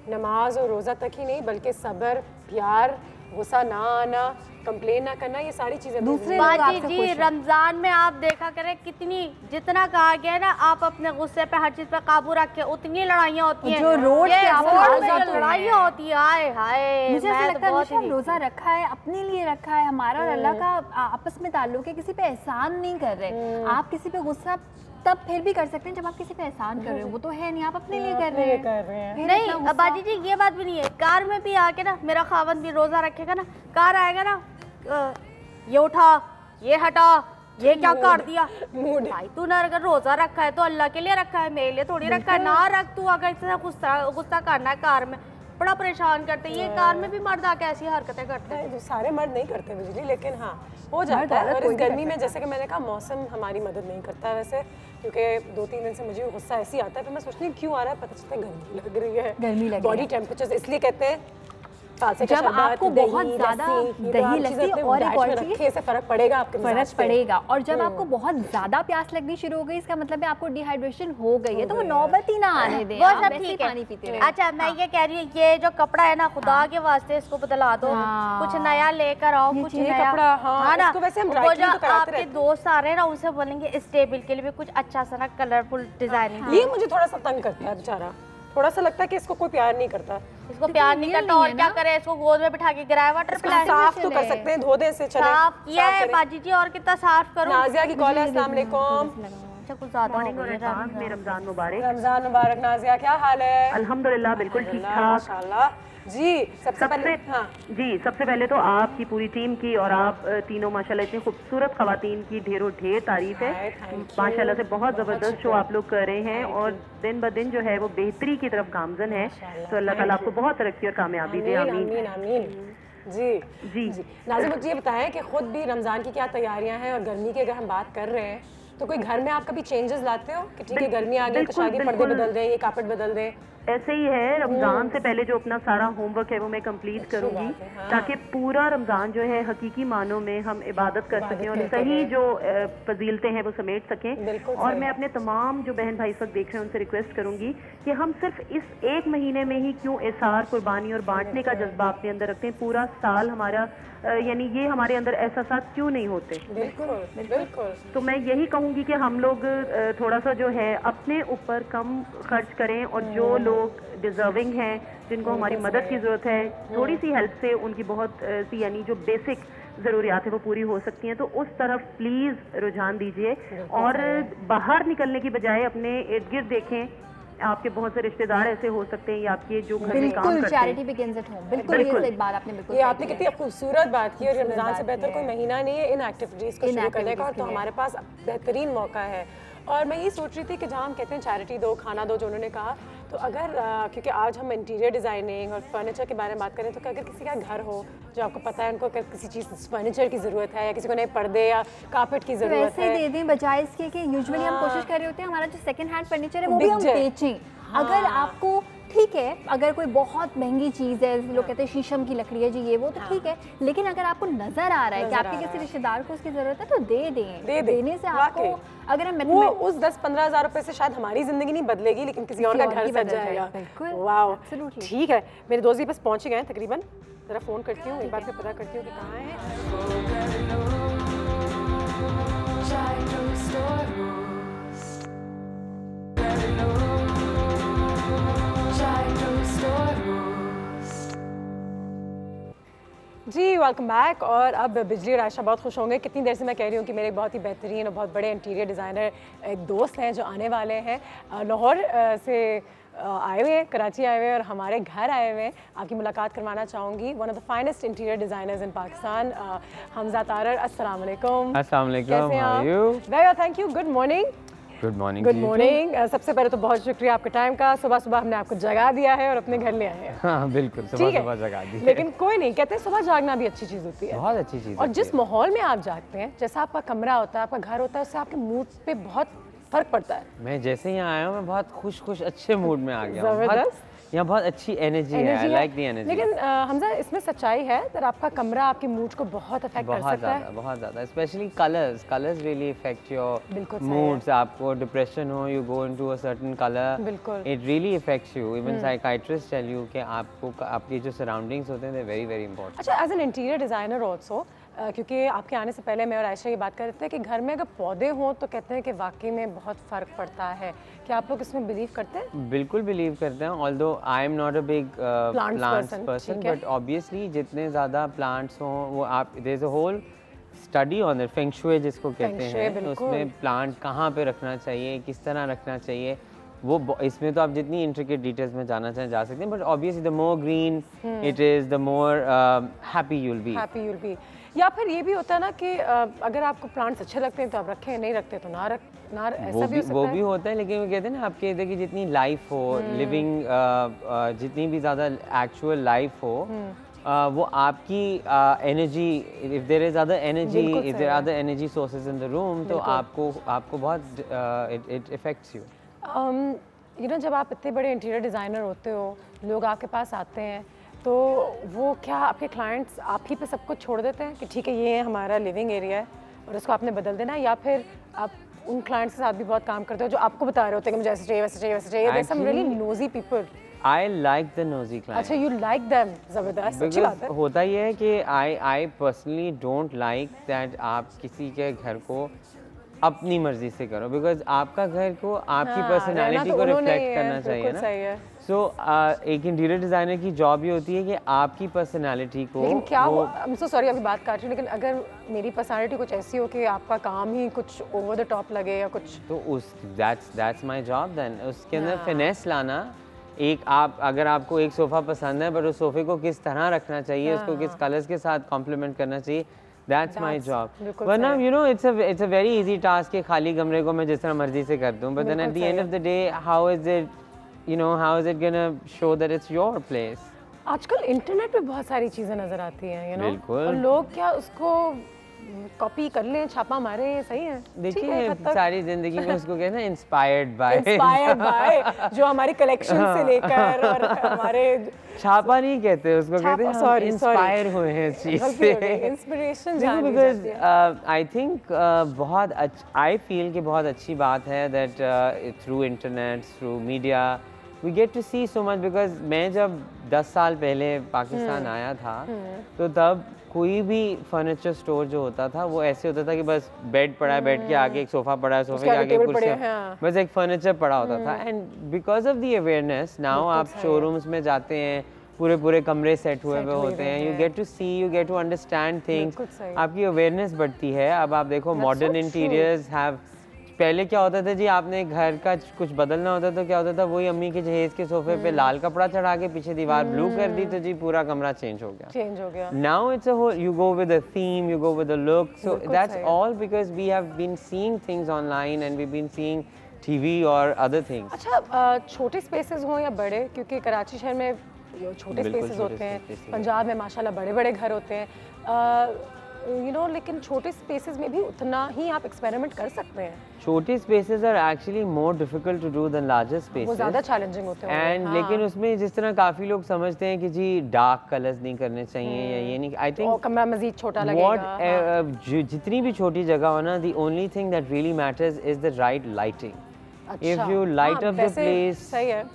नमाज और रोज़ा तक ही नहीं, बल्कि सब्र, प्यार, गुस्सा ना आना, कंप्लेन ना करना, ये सारी चीजें दूसरे जी रमजान में आप देखा करें कितनी, जितना कहा गया है ना, आप अपने गुस्से पे हर चीज पे काबू रखे, उतनी लड़ाइयाँ होती हैं, जो रोड पे लड़ाइयाँ होती है। हाय हाय, मुझे ऐसा लगता है रोजा रखा है, अपने लिए रखा है, हमारा और अल्लाह का आपस में ताल्लुक है, किसी पे एहसान नहीं कर रहे। आप किसी पे गुस्सा तब फिर भी कर सकते हैं जब आप किसी पे एहसान कर रहे हो, वो तो है नहीं, आप अपने लिए कर रहे हैं। नहीं बाजी जी, ये बात भी नहीं है। कार में भी आके ना, मेरा खावंद भी रोजा रखेगा ना, कार आएगा ना, ये उठा, ये हटा, ये क्या कर दिया। भाई तू ना अगर रोजा रखा है तो अल्लाह के लिए रखा है, मेरे लिए थोड़ी रखा है। ना रख, तू अगर इतना गुस्सा करना है कार में, बड़ा परेशान करते हैं। ये कार में भी मर्द आके ऐसी हरकतें करते हैं। जो सारे मर्द नहीं करते बिजली, लेकिन हाँ हो जाता है। और इस गर्मी में, जैसे कि मैंने कहा, मौसम हमारी मदद नहीं करता है वैसे, क्योंकि 2-3 दिन से मुझे गुस्सा ऐसे ही आता है, फिर मैं सोचती हूँ क्यों आ रहा है, पता चलता है गर्मी लग रही है, गर्मी लग बॉडी टेम्परेचर। इसलिए कहते हैं जब आपको बहुत ज़्यादा दही लस्सी और एक और चीज़ इससे फ़र्क पड़ेगा, आपके फ़र्क पड़ेगा। और जब आपको बहुत ज़्यादा प्यास लगनी शुरू हो गई, इसका मतलब है आपको डिहाइड्रेशन हो गई है, तो वो नौबत ही ना आने दें, वो आप सब वैसे ही ठीक है। पानी पीते रहे। अच्छा मैं ये कह रही हूँ, ये जो कपड़ा है ना, खुदा के वास्ते इसको बदला दो, कुछ नया लेकर आओ, कुछ नया कपड़ा। हाँ ना, वो जो आपके दोस्त आ रहे हैं ना, उनसे बोलेंगे इस टेबल के लिए भी कुछ अच्छा सा ना कलरफुल डिजाइनिंग। ये मुझे थोड़ा सा तंग करता है बेचारा, थोड़ा सा लगता है कि इसको कोई प्यार नहीं करता। इसको प्यार नहीं करता और क्या करे, इसको गोद में बिठा के गिराया वाटर पिलाए। साफ तो कर सकते हैं, धो दे से चले। साफ किया है बाजी जी, और कितना साफ करूं। नाजिया की कॉल है, अस्सलाम वालेकुम। अच्छा कुछ ज्यादा हो गया में रमजान मुबारक। रमजान मुबारक नाजिया, क्या हाल है? अल्हम्दुलिल्लाह बिल्कुल ठीक ठाक माशाल्लाह जी। सबसे पहले तो आपकी पूरी टीम की और आप तीनों माशाल्लाह इतनी खूबसूरत खवातीन की ढेरों ढेर तारीफ है। माशाल्लाह से बहुत ज़बरदस्त शो आप लोग कर रहे हैं और दिन ब दिन जो है वो बेहतरी की तरफ गामजन है। तो अल्लाह ताला आपको बहुत तरक्की और कामयाबी दे, आमीन आमीन। जी जी जी। नाज़िम मुझे ये बताएं कि खुद भी रमज़ान की क्या तैयारियां हैं, और गर्मी की अगर हम बात कर रहे हैं तो कोई घर में आप कभी चेंजेस लाते हो कि ठीक है गर्मी आ गई तो शादी पर्दे बदल दें, ये कार्पेट बदल दें? ऐसे ही है, रमजान से पहले जो अपना सारा होमवर्क है वो मैं कंप्लीट करूंगी, ताकि पूरा रमजान जो है हकीकी मानों में हम इबादत कर सकें और सही जो फजीलतें हैं वो समेट सकें। और मैं अपने तमाम जो बहन भाई इस वक्त देख रहे हैं उनसे रिक्वेस्ट करूंगी कि हम सिर्फ इस एक महीने में ही क्यों एसार, कुर्बानी और बांटने का जज्बा अपने अंदर रखते हैं। पूरा साल हमारा यानी ये हमारे अंदर एहसास क्यों नहीं होते। बिल्कुल बिल्कुल। तो मैं यही कहूँगी कि हम लोग थोड़ा सा जो है अपने ऊपर कम खर्च करें, और जो लोग डिजर्विंग हैं, जिनको हमारी मदद की ज़रूरत है, थोड़ी सी हेल्प से उनकी बहुत सी यानी जो बेसिक ज़रूरियात है वो पूरी हो सकती हैं, तो उस तरफ प्लीज़ रुझान दीजिए। और बाहर निकलने की बजाय अपने इर्द गिर्द देखें, आपके बहुत से रिश्तेदार ऐसे हो सकते हैं या आपके जो घर में काम करते हैं। Charity begins at home. बिल्कुल ये सही बात आपने बिल्कुल ये आपने कितनी खूबसूरत बात की। और रमज़ान से बेहतर कोई महीना नहीं है इन एक्टिविटीज़ को शुरू करने का, तो हमारे पास बेहतरीन मौका है। और मैं ये सोच रही थी कि जहाँ हम कहते हैं चैरिटी दो, खाना दो, जो उन्होंने कहा, तो अगर क्योंकि आज हम इंटीरियर डिज़ाइनिंग और फर्नीचर के बारे में बात करें, तो अगर किसी का घर हो जो आपको पता है उनको अगर किसी चीज़ फर्नीचर की ज़रूरत है या किसी को नए पर्दे या कारपेट की ज़रूरत है, वैसे दे दें, बजाय इसके कि यूजुअली हम कोशिश कर रहे होते हैं हमारा जो सेकंड हैंड फर्नीचर है वो भी हम बेचें। अगर आपको ठीक है, अगर कोई बहुत महंगी चीज़ है, लोग कहते हैं शीशम की लकड़ी है जी, ये वो तो ठीक है, लेकिन अगर आपको नजर आ रहा है कि आपके किसी रिश्तेदार को उसकी जरूरत है तो दे दें। देने से आपको अगर हम वो उस 10-15 हज़ार रुपए से शायद हमारी जिंदगी नहीं बदलेगी, लेकिन किसी और का घर सज जाएगा। वाह ठीक है, मेरे दोस्त भी बस पहुंच गए हैं तकरीबन। जरा फ़ोन करती हूँ, एक बार फिर पता करती हूँ कि कहाँ हैं। जी वेलकम बैक। और अब बिजली और आयशा बहुत खुश होंगे, कितनी देर से मैं कह रही हूँ कि मेरे बहुत ही बेहतरीन और बहुत बड़े इंटीरियर डिज़ाइनर एक दोस्त हैं जो आने वाले हैं, लाहौर से आए हुए हैं, कराची आए हुए हैं और हमारे घर आए हुए हैं। आपकी मुलाकात करवाना चाहूँगी one of the finest interior designers in Pakistan, Hamza Tarar. अस्सलाम वालेकुम। अस्सलाम वालेकुम। कैसे हैं आप? Very well thank you. Good morning. Good morning. Good morning. सबसे पहले तो बहुत शुक्रिया आपके टाइम का। सुबह सुबह हमने आपको जगा दिया है और अपने घर ले आए हैं। हाँ बिल्कुल, सुबह सुबह जगा दी। लेकिन कोई नहीं, कहते हैं सुबह जागना भी अच्छी चीज़ होती है, बहुत अच्छी चीज़। और जिस माहौल में आप जागते हैं, जैसा आपका कमरा होता है, आपका घर होता है, उससे आपके मूड पे बहुत फर्क पड़ता है। मैं जैसे ही आया हूँ मैं बहुत खुश अच्छे मूड में आ गया हूँ। जबरदस्त। यहाँ बहुत अच्छी एनर्जी है, आई लाइक द एनर्जी। लेकिन हमजा इसमें सच्चाई है कि आपका कमरा आपके मूड को बहुत अफेक्ट कर सकता है। बहुत ज़्यादा, specially colours really effect your moods. आपको डिप्रेशन हो, you go into a certain colour, it really effects you. Even psychiatrist tell you कि आपको आपकी जो सराउंडिंग्स होते हैं दे वेरी वेरी इंपॉर्टेंट। अच्छा, as an interior designer also, क्योंकि आपके आने से पहले मैं और आयशा ये बात कर रहे थे कि घर में अगर पौधे हों तो कहते हैं कि वाकई में बहुत फ़र्क पड़ता है। क्या आप लोग इसमें बिलीव करते हैं? बिल्कुल बिलीव करते हैं, although I am not a big plants person, but obviously जितने ज़्यादा प्लांट्स हों वो आप, there is a whole study on it, feng shui जिसको कहते हैं, उसमें प्लांट कहाँ पे रखना चाहिए, किस तरह रखना चाहिए, वो इसमें तो आप जितनी इंट्रिकेट डिटेल्स में जाना चाहें जा सकते हैं, but obviously the more green it is the more happy you will be. या फिर ये भी होता है ना कि अगर आपको प्लांट्स अच्छे लगते हैं तो आप रखें, नहीं रखते तो ना ऐसा भी हो सकता है। वो भी होता है, लेकिन वो कहते हैं ना आपके देखिए जितनी लाइफ हो, लिविंग जितनी भी ज़्यादा एक्चुअल लाइफ हो, वो आपकी energy, if there is other energy, if there are other energy sources in the room, तो आपको बहुत it effects you. You know, जब आप इतने बड़े इंटीरियर डिज़ाइनर होते हो, लोग आपके पास आते हैं, तो वो क्या आपके क्लाइंट्स आप ही पे सब कुछ छोड़ देते हैं कि ठीक है ये हमारा लिविंग एरिया है और उसको आपने बदल देना है, या फिर आप उन क्लाइंट्स के साथ भी बहुत काम करते हो जो आपको बता रहे होते हैं कि मुझे ऐसे चाहिए वैसे चाहिए वैसे चाहिए? There's some really nosy people. I like the nosy clients. अच्छा, you like them, ज़बरदस्त, अच्छी बात है। होता ये है कि I personally don't like that आप किसी के घर को अपनी मर्जी से करो, बिकॉज आपका घर को आपकी पर्सनालिटी को रिफ्लेक्ट करना चाहिए ना। सो एक इंटीरियर डिजाइनर की जॉब ये होती है कि आपकी पर्सनालिटी को, लेकिन क्या I'm so sorry अभी बात काट रही हूँ, लेकिन अगर मेरी पर्सनालिटी कुछ ऐसी हो कि आपका काम ही कुछ ओवर द टॉप लगे या कुछ, तो उस that's my job then। उसके अंदर फिनेस लाना, एक आप अगर आपको एक सोफ़ा पसंद है बट उस सोफ़े को किस तरह रखना चाहिए, उसको किस कलर्स के साथ कॉम्प्लीमेंट करना चाहिए, that's my job। वरना you know it's a very easy task कि खाली कमरे को मैं जिस तरह मर्जी से कर दूँ, but then at the end of the day how is it gonna show that it's your place? आजकल इंटरनेट पे बहुत सारी चीज़ें नज़र आती हैं, you know, बिल्कुल, और लोग क्या उसको कॉपी कर लें, छापा मारे, सही है। देखिए सारी जिंदगी में उसको कहते हैं इंस्पायर्ड बाय जो हमारी कलेक्शन से लेकर और हमारे, छापा नहीं कहते उसको, कहते हैं हम इंस्पायर हुए हैं इस चीज से, इंस्पिरेशन। बिकॉज आई थिंक बहुत आई फील कि बहुत अच्छी बात है that through internet, through media we get to see so much. Because मैं जब 10 साल पहले पाकिस्तान आया था तो तब कोई भी फर्नीचर स्टोर जो होता था वो ऐसे होता था कि बस बेड पड़ा है, बेड के आगे एक सोफा पड़ा है, सोफे के आगे कुर्सी, बस एक फर्नीचर पड़ा होता था। And because of the awareness now आप शोरूम्स में जाते हैं, पूरे कमरे सेट हुए होते हैं, you get to see, you get to understand things, आपकी अवेयरनेस बढ़ती है। अब आप देखो मॉडर्न इंटीरियर्स हैव, पहले क्या होता था जी, आपने घर का कुछ बदलना होता तो क्या होता था, वही अम्मी के जहेज के सोफे पे लाल कपड़ा चढ़ा के पीछे दीवार ब्लू कर दी तो जी पूरा कमरा चेंज हो गया। Now it's a whole, you go with a theme, you go with a look, so that's all because we have been seeing things online and we been seeing TV और अदर थिंग्स। अच्छा, छोटे स्पेसेस हों या बड़े, क्योंकि कराची शहर में छोटे स्पेसेस होते हैं, पंजाब में माशाल्लाह बड़े घर होते हैं, you know, लेकिन छोटे स्पेसेस में भी उतना ही आप एक्सपेरिमेंट कर सकते हैं। छोटे spaces are actually more difficult to do than larger spaces, वो ज़्यादा चैलेंजिंग होते हैं। एंड लेकिन उसमें जिस तरह काफ़ी लोग समझते हैं कि जी डार्क कलर्स नहीं करने चाहिए या ये नहीं, आई थिंक कमरा मजीद छोटा लगेगा। जितनी भी छोटी जगह हो ना, the only thing that really matters is the right lighting. If you light up the place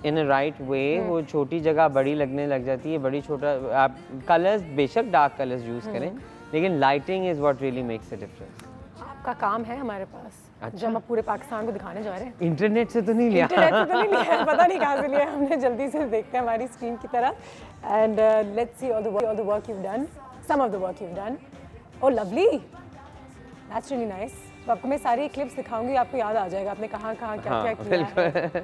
in a right way, वो छोटी जगह बड़ी लगने लग जाती है, बड़ी छोटा, आप कलर्स बेशक डार्क कलर्स यूज़ करें, लेकिन lighting is what really makes a difference. आपका काम है हमारे पास, अच्छा, जब हम पूरे पाकिस्तान को दिखाने जा रहे हैं। इंटरनेट से तो नहीं लिया, पता नहीं कहाँ से लिया हमने, जल्दी से देखते हैं हमारी स्क्रीन की तरफ। And let's see all the work you done, some of the work you done. Oh lovely, that's really nice. तो आपको मैं सारी क्लिप्स दिखाऊंगी, आपको याद आ जाएगा आपने कहाँ क्या किया है।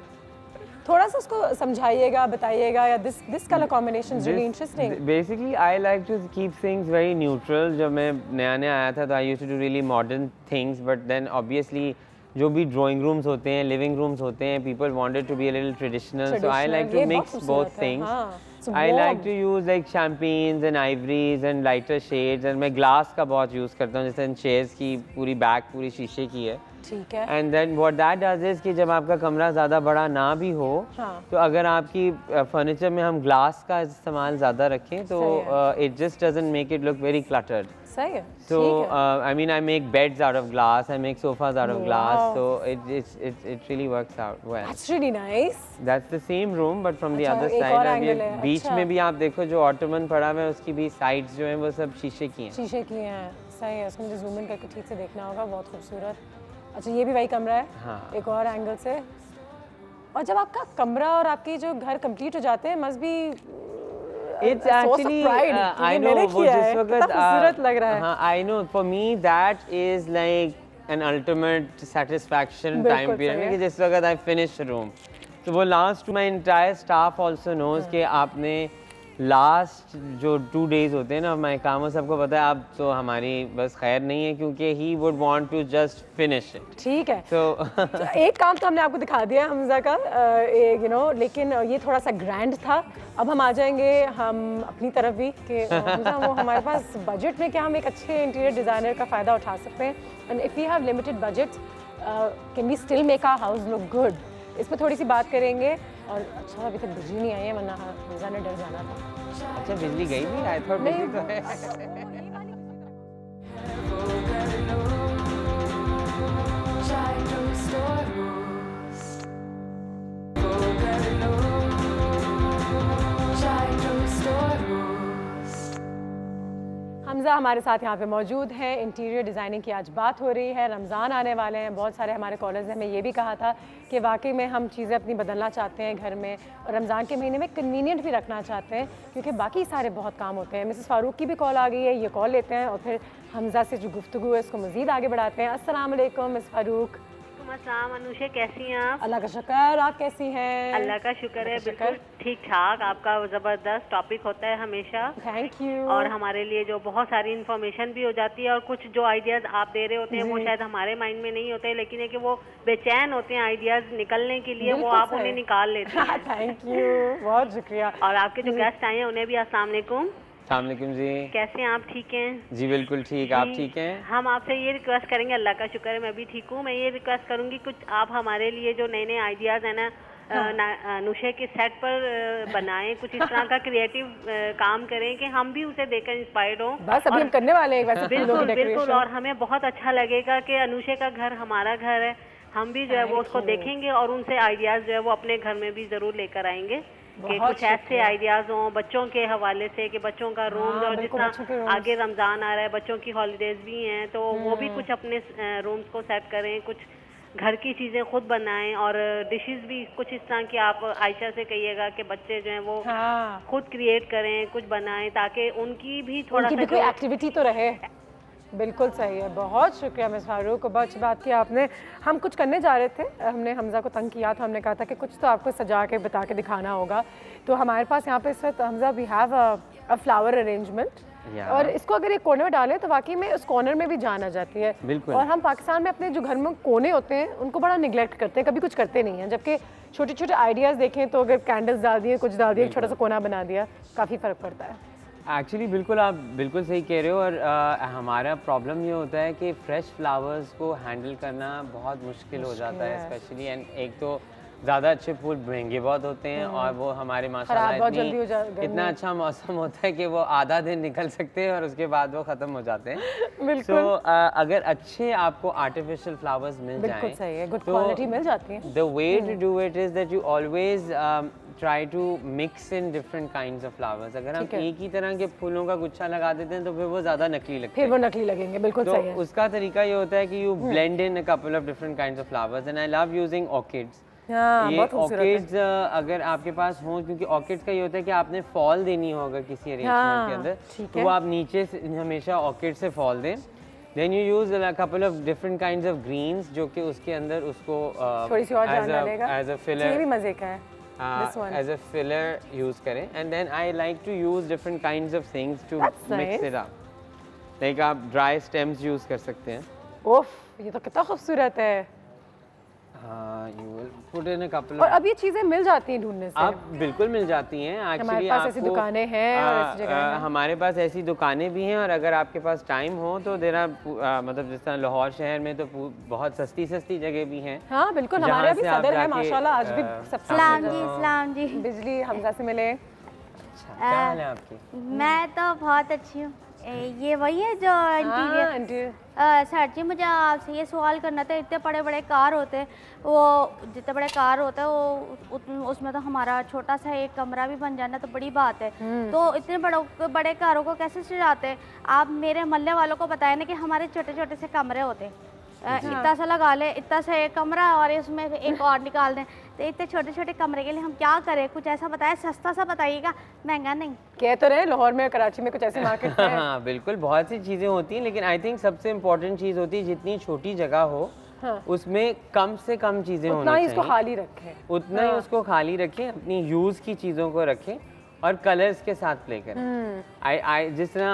थोड़ा सा उसको समझाइएगा, बताइएगा, या this colour combination is really interesting. Basically I like to keep things very neutral. जब मैं नया आया था तो I used to do really modern things, but then obviously जो भी ड्राइंग रूम्स होते हैं, लिविंग रूम्स होते हैं, people wanted to be a little traditional, so I like to mix both things. I like to use like champagnes and ivories and lighter shades, and मैं ग्लास का बहुत यूज़ करता हूँ, जैसे चेयर्स की पूरी बैक पूरी शीशे की है, ठीक है। And then what that does is कि जब आपका कमरा ज़्यादा बड़ा ना भी हो, तो अगर आपकी फर्नीचर में हम ग्लास का इस्तेमाल ज़्यादा रखें तो it just doesn't make it look very cluttered. सही है। So I mean, I make beds out of glass, I make sofas out of glass, so it really works out well. That's really nice. That's the same room, but from the other side. अब ये बीच में भी आप देखो जो ऑटोमन पड़ा हुआ है, उसकी भी साइड्स जो हैं वो सब शीशे की हैं। शीशे की हैं, सही है। उसको मुझे जूम इन करके ठीक से देखना होगा, बहुत खूबसूरत। अच्छा, ये भी वही कमरा है, हाँ, एक और एंगल से। और जब आपका कमरा और आपकी जो घर कंप्लीट हो जाते हैं, must be It's actually I know वो जिस वक्त खूबसूरत लग रहा है। हाँ, I know, for me that is like an ultimate satisfaction time period कि जिस वक्त I finish a room, तो वो last my entire staff also knows कि आपने लास्ट जो 2 days होते हैं ना हमारे काम, सबको पता है आप तो हमारी बस खैर नहीं है, क्योंकि he would want to just finish it। ठीक है। तो एक काम तो हमने आपको दिखा दिया हमजा का, you know, लेकिन ये थोड़ा सा ग्रैंड था। अब हम आ जाएंगे हम अपनी तरफ भी कि हमजा वो हमारे पास बजट में क्या हम एक अच्छे इंटीरियर डिज़ाइनर का फ़ायदा उठा सकते हैं, and if we have limited budget can we still make our house look good. इस पर थोड़ी सी बात करेंगे। और अच्छा अभी तक बिजली नहीं आई है, वरना हमजा ने डर जाना था। अच्छा बिजली गई भी? आई थॉट बिजली तो है। हमजा हमारे साथ यहाँ पे मौजूद हैं। इंटीरियर डिज़ाइनिंग की आज बात हो रही है, रमज़ान आने वाले हैं, बहुत सारे हमारे कॉलर्स ने हमें ये भी कहा था कि वाकई में हम चीज़ें अपनी बदलना चाहते हैं घर में, और रमज़ान के महीने में कन्वीनियंट भी रखना चाहते हैं क्योंकि बाकी सारे बहुत काम होते हैं। मिसेस फ़ारूक की भी कॉल आ गई है, ये कॉल लेते हैं और फिर हमजा से जो गुफ्तगू है इसको मज़ीद आगे बढ़ाते हैं। अस्सलाम वालेकुम मिस फ़ारूक। अस्सलाम अनुषे, कैसी हैं आप? अल्लाह का शुक्र, आप कैसी हैं? अल्लाह का शुक्र है, बिल्कुल ठीक ठाक। आपका ज़बरदस्त टॉपिक होता है हमेशा, थैंक यू। और हमारे लिए जो बहुत सारी इन्फॉर्मेशन भी हो जाती है, और कुछ जो आइडियाज़ आप दे रहे होते हैं वो शायद हमारे माइंड में नहीं होते, लेकिन है कि वो बेचैन होते हैं आइडियाज़ निकलने के लिए, वो आप उन्हें निकाल लेते हैं। थैंक यू, बहुत शुक्रिया। और आपके जो गेस्ट आए हैं उन्हें भी अस्सलाम वालेकुम। अस्सलामुअलैकुम जी, कैसे हैं आप? ठीक हैं जी? बिल्कुल ठीक, आप ठीक हैं? हम आपसे ये रिक्वेस्ट करेंगे, अल्लाह का शुक्र है मैं भी ठीक हूँ, मैं ये रिक्वेस्ट करूँगी कुछ आप हमारे लिए जो नए नए आइडियाज़ हैं ना नुशे के सेट पर बनाएं, कुछ इस तरह का क्रिएटिव काम करें कि हम भी उसे देखकर इंस्पायर्ड हों। बस अभी हम करने वाले हैं वैसे बिल्कुल बिल्कुल, और हमें बहुत अच्छा लगेगा कि अनुषे का घर हमारा घर है, हम भी जो है वो उसको देखेंगे और उनसे आइडियाज़ जो है वो अपने घर में भी ज़रूर लेकर आएंगे कि कुछ ऐसे आइडियाज़ हों बच्चों के हवाले से कि बच्चों का रूम, और जितना आगे रमज़ान आ रहा है, बच्चों की हॉलीडेज़ भी हैं, तो वो भी कुछ अपने रूम्स को सेट करें, कुछ घर की चीज़ें खुद बनाएं, और डिशेस भी कुछ इस तरह की आप आयशा से कहिएगा कि बच्चे जो हैं वो खुद क्रिएट करें, कुछ बनाएं, ताकि उनकी भी थोड़ा सा कोई एक्टिविटी तो रहे। बिल्कुल सही है, बहुत शुक्रिया मिस फारूक, बहुत अच्छी बात की आपने। हम कुछ करने जा रहे थे, हमने हमजा को तंग किया था, हमने कहा था कि कुछ तो आपको सजा के बता के दिखाना होगा, तो हमारे पास यहाँ पे इस वक्त Hamza we have a flower arrangement, और इसको अगर एक कोने में डालें तो वाकई में उस कॉर्नर में भी जान आ जाती है। बिल्कुल। और हम पाकिस्तान में अपने जो घर में कोने होते हैं उनको बड़ा निगलेक्ट करते हैं, कभी कुछ करते नहीं हैं, जबकि छोटे छोटे आइडियाज़ देखें तो अगर कैंडल्स डाल दिए, कुछ डाल दिया, एक छोटा सा कोना बना दिया, काफ़ी फ़र्क पड़ता है। एक्चुअली बिल्कुल, आप बिल्कुल सही कह रहे हो, और हमारा प्रॉब्लम ये होता है कि फ्रेश फ्लावर्स को हैंडल करना बहुत मुश्किल हो जाता है स्पेशली, एंड एक तो ज़्यादा अच्छे फूल महंगे बहुत होते हैं, और वो हमारे माशाल्लाह इतना अच्छा मौसम होता है कि वो आधा दिन निकल सकते हैं और उसके बाद वो ख़त्म हो जाते हैं। सो अगर अच्छे आपको आर्टिफिशियल फ्लावर्स मिल जाएं, गुड क्वालिटी मिल जाती है, the way to do it is that you always try to mix in different kinds of flowers. अगर हम एक ही तरह के फूलों का गुच्छा लगा देते हैं तो फिर वो ज़्यादा नकली लगते हैं, फिर वो नकली लगेंगे। बिल्कुल तो सही है। उसका तरीका ये होता है कि you blend in a couple of different kinds of flowers, and I love using orchids. ये ऑर्किड्स अगर आपके पास हो, क्योंकि ऑर्किड्स का ये होता है कि आपने फॉल देनी होगा किसी अरेंजमेंट के अंदर, तो वो आप नीचे से हमेशा ऑर्किड से फॉल दें। Then you use a couple of different kinds of greens, जो कि उसके अंदर उसको थोड़ी सी और जान डालेगा, एज अ फिलर, ये भी मजे का है, एज अ फिलर यूज करें। And then I like to use different kinds of things to mix it up, like आप ड्राई स्टेम्स यूज कर सकते हैं। ओफ, ये तो कितना खूबसूरत है। You will put in a couple और अब ये चीज़ें मिल जाती हैं ढूंढने से? अब बिल्कुल मिल जाती हैं। हमारे पास ऐसी दुकानें हैं और ऐसी जगह हैं। हमारे पास ऐसी दुकानें भी हैं, और अगर आपके पास टाइम हो तो देना मतलब जिस तरह लाहौर शहर में तो बहुत सस्ती जगह भी हैं। हाँ बिल्कुल, हमारे भी सदर है माशाल्लाह, आज भी सबसे सलाम जी बिजली हमजा से मिले। अच्छा, क्या हाल है आपकी? मैं तो बहुत अच्छी हूँ। ये वही है जो इंटीरियर। सर जी, मुझे आपसे ये सवाल करना था, इतने बड़े बड़े कार होते हैं, वो जितने बड़े कार होते हैं वो उसमें तो हमारा छोटा सा एक कमरा भी बन जाना तो बड़ी बात है, तो इतने बड़े कारों को कैसे सजाते हैं? आप मेरे मोहल्ले वालों को बताएं ना कि हमारे छोटे छोटे से कमरे होते हैं, इतना सा लगा ले, इतना सा एक कमरा और इसमें एक और निकाल दें, तो इतने छोटे छोटे कमरे के लिए हम क्या करें? कुछ ऐसा बताएं, सस्ता सा बताइएगा, महंगा नहीं। कह तो रहे लाहौर में कराची में कुछ ऐसे मार्केट हैं। हाँ बिल्कुल, बहुत सी चीज़ें होती हैं, लेकिन आई थिंक सबसे इम्पोर्टेंट चीज़ होती है जितनी छोटी जगह हो उसमें कम से कम चीज़ें होनी चाहिए, उसको खाली रखें, उतना ही उसको खाली रखें, अपनी यूज़ की चीज़ों को रखें और कलर्स के साथ प्ले करें। जिस तरह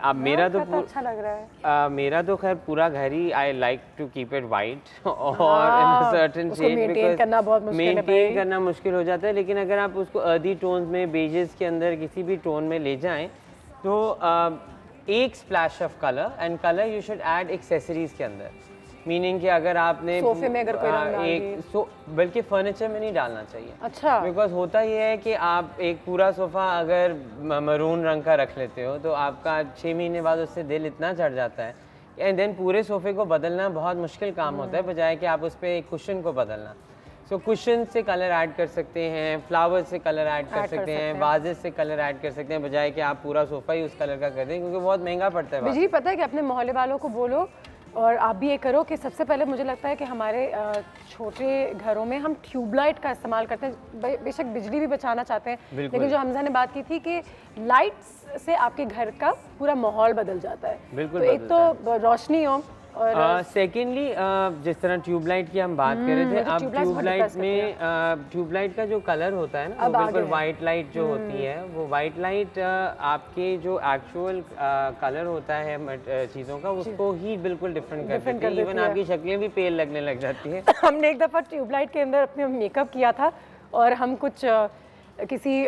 अब मेरा तो अच्छा लग रहा है, मेरा तो खैर पूरा घर ही I like to keep it white और in certain shade, because maintain करना मुश्किल हो जाता है। लेकिन अगर आप उसको अर्दी टोन्स में, बेजेस के अंदर किसी भी टोन में ले जाएं तो एक splash of colour, and colour you should add accessories के अंदर। मीनिंग कि अगर आपने सोफे में अगर कोई रंग डाल दिए, बल्कि फर्नीचर में नहीं डालना चाहिए। अच्छा। बिकॉज होता ये है कि आप एक पूरा सोफ़ा अगर मरून रंग का रख लेते हो तो आपका 6 महीने बाद उससे दिल इतना चढ़ जाता है एंड देन पूरे सोफ़े को बदलना बहुत मुश्किल काम होता है, बजाय कि आप उस पर एक कुशन को बदलना। सो कुशन से कलर ऐड कर सकते हैं, फ्लावर्स से कलर ऐड कर सकते हैं, वाजेस से कलर ऐड कर सकते हैं, बजाय कि आप पूरा सोफ़ा ही उस कलर का कर दें, क्योंकि बहुत महंगा पड़ता है। बिजली पता है कि अपने मोहल्ले वालों को बोलो और आप भी ये करो कि सबसे पहले मुझे लगता है कि हमारे छोटे घरों में हम ट्यूबलाइट का इस्तेमाल करते हैं। बेशक बिजली भी बचाना चाहते हैं, लेकिन जो हमजा ने बात की थी कि लाइट्स से आपके घर का पूरा माहौल बदल जाता है। बिल्कुल। तो एक तो रोशनी हो और सेकेंडली जिस तरह ट्यूबलाइट की हम बात कर रहे थे, अब ट्यूबलाइट में ट्यूबलाइट का जो कलर होता है ना, वो बिल्कुल वाइट लाइट जो होती है, वो वाइट लाइट आपके जो एक्चुअल कलर होता है चीज़ों का, उसको ही बिल्कुल डिफरेंट कर देती है। इवन आपकी शक्लें भी पेल लगने लग जाती है। हमने एक दफ़ा ट्यूबलाइट के अंदर अपने मेकअप किया था और हम कुछ किसी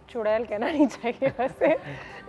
चुड़ैल कहना नहीं चाहिए वैसे,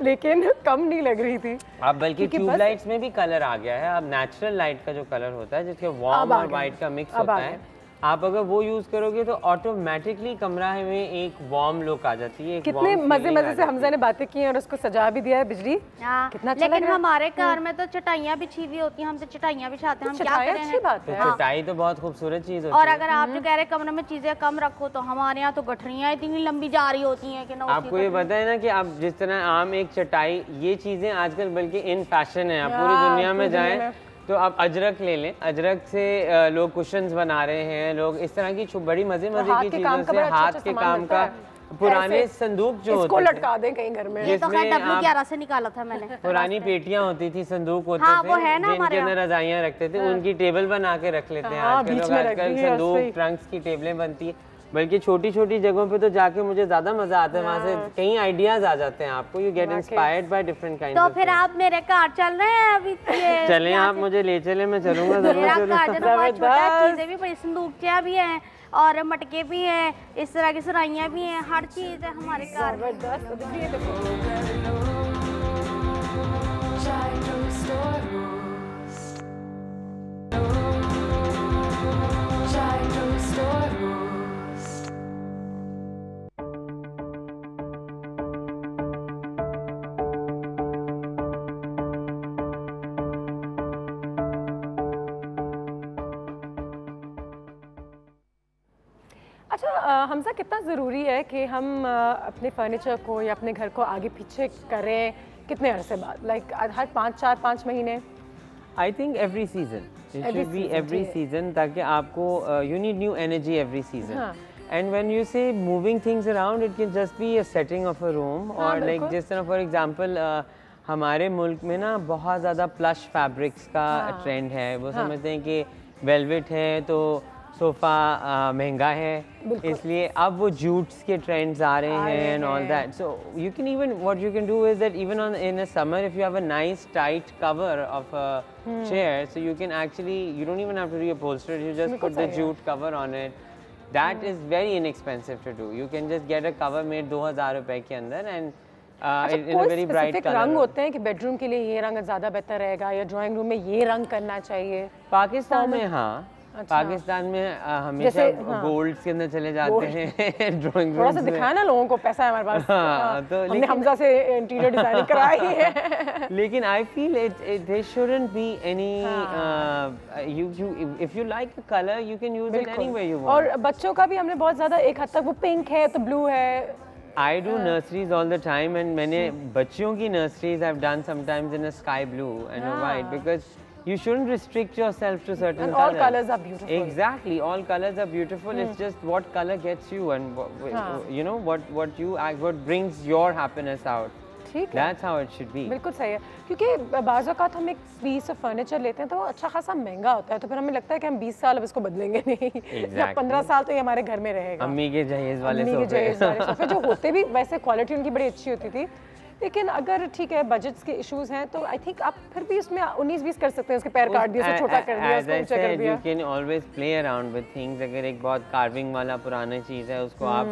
लेकिन कम नहीं लग रही थी। अब बल्कि ट्यूबलाइट्स में भी कलर आ गया है। अब नेचुरल लाइट का जो कलर होता है, जिसके वार्म और वाइट का मिक्स होता है, आप अगर वो यूज करोगे तो ऑटोमेटिकली कमरा में एक वार्म लुक आ जाती है। कितने मजे मजे से हमजा ने बातें की और उसको सजा भी दिया है बिजली। कितना अच्छा लेकिन हमारे घर में तो चटाइयां बिछी हुई होती हैं, हम तो चटाइयां बिछाते हैं। हम क्या करें? अच्छी बात है। चटाई तो बहुत खूबसूरत चीज होती है। और अगर आप जो कह रहे कमरे में चीजें कम रखो, तो हमारे यहाँ तो गठरियां इतनी लंबी जा रही होती हैं कि ना। आपको ये पता है ना कि आप जिस तरह आम एक चटाई, ये चीजें आजकल बल्कि इन फैशन है। आप पूरी दुनिया में जाएं तो आप अजरक ले लें, अजरक से लोग कुशन्स बना रहे हैं, लोग इस तरह की बड़ी मजे मजे की चीजों से हाथ के काम का पुराने संदूक जो होते हैं, लटका दें कहीं घर में। ये तो खैर W11 से निकाला था मैंने। पुरानी पेटियां होती थी, संदूक होते थे, जिनके अंदर रजाइयां रखते थे, उनकी टेबल बना के रख लेते हैं आजकल संदूक ट्रंक्स की टेबलें बनती है। बल्कि छोटी छोटी जगहों पे तो जाके मुझे ज्यादा मजा आता है, वहाँ से कई आइडियाज आ जाते हैं आपको। You get inspired by different kind. तो फिर आप मेरे घर चल रहे हैं अभी? चलें, आप मुझे ले चले, मैं चलूंगा जरूर। चीजें भी बड़ी, संदूकचियां भी हैं और मटके भी हैं, इस तरह की सुराइयां भी हैं, हर चीज है हमारे घर। अच्छा हमजा, कितना ज़रूरी है कि हम अपने फर्नीचर को या अपने घर को आगे पीछे करें कितने अरसे बाद? लाइक हर 4-5 महीने? I think every season, it should be every season, ताकि आपको you need new energy every season. And when you say moving things around, it can just be a setting of a room. और लाइक जिस तरह फॉर एग्जांपल हमारे मुल्क में ना बहुत ज़्यादा प्लश फैब्रिक्स का ट्रेंड है। वो समझते हैं कि वेलवेट है तो सोफ़ा महंगा है, इसलिए अब वो जूट्स के ट्रेंड्स आ रहे हैं and all that. So you can even what you can do is that even on in a summer if you have a nice tight cover of a chair, so you can actually, you don't even have to reupholster it, you just put the jute cover on it. That is very inexpensive to do. You can just get a cover made 2000 रुपए के अंदर and in a very bright color. रंग होते हैं कि बेडरूम के लिए ये रंग ज़्यादा बेहतर रहेगा या ड्राइंग रूम में ये रंग करना चाहिए? पाकिस्तान में हाँ, पाकिस्तान में हमेशा गोल्ड के अंदर चले जाते हैं ड्राइंग रूम। थोड़ा सा दिखाया ना लोगों को, पैसा है हमारे पास। हाँ, तो हमने हमजा से इंटीरियर डिजाइनिंग कराई है। लेकिन I feel it there shouldn't be any, if you like a colour you can use it anywhere you want. और बच्चों का भी हमने बहुत ज्यादा एक हद तक, वो पिंक है तो ब्लू है। I do nurseries all the time and मैंने बच्चों की nurseries I've done sometimes in a sky blue and a white, because you shouldn't restrict yourself to certain and colors. All colors are beautiful. Exactly, all colors are beautiful. It's just what color gets you and you know what brings your happiness out. ठीक है, That's how it should be. बिल्कुल सही है, क्योंकि बाज़ औक़ात हम एक पीस ऑफ फर्नीचर लेते हैं तो वो अच्छा खासा महंगा होता है, तो फिर हमें लगता है कि हम 20 साल अब इसको बदलेंगे नहीं। या 15 साल तो ये हमारे घर में रहेगा। अम्मी के जहेज वाले सोफे जो होते भी वैसे क्वालिटी उनकी बड़ी अच्छी होती थी, लेकिन अगर ठीक है बजट्स के इश्यूज हैं तो आई थिंक आप फिर भी उसमें 19-20 कर सकते हैं, उसके पैर काट दिए, छोटा कर दिया, उसको ऊंचा कर दिया। You can always play around with things। अगर एक बहुत कार्विंग वाला पुराना चीज़ है उसको आप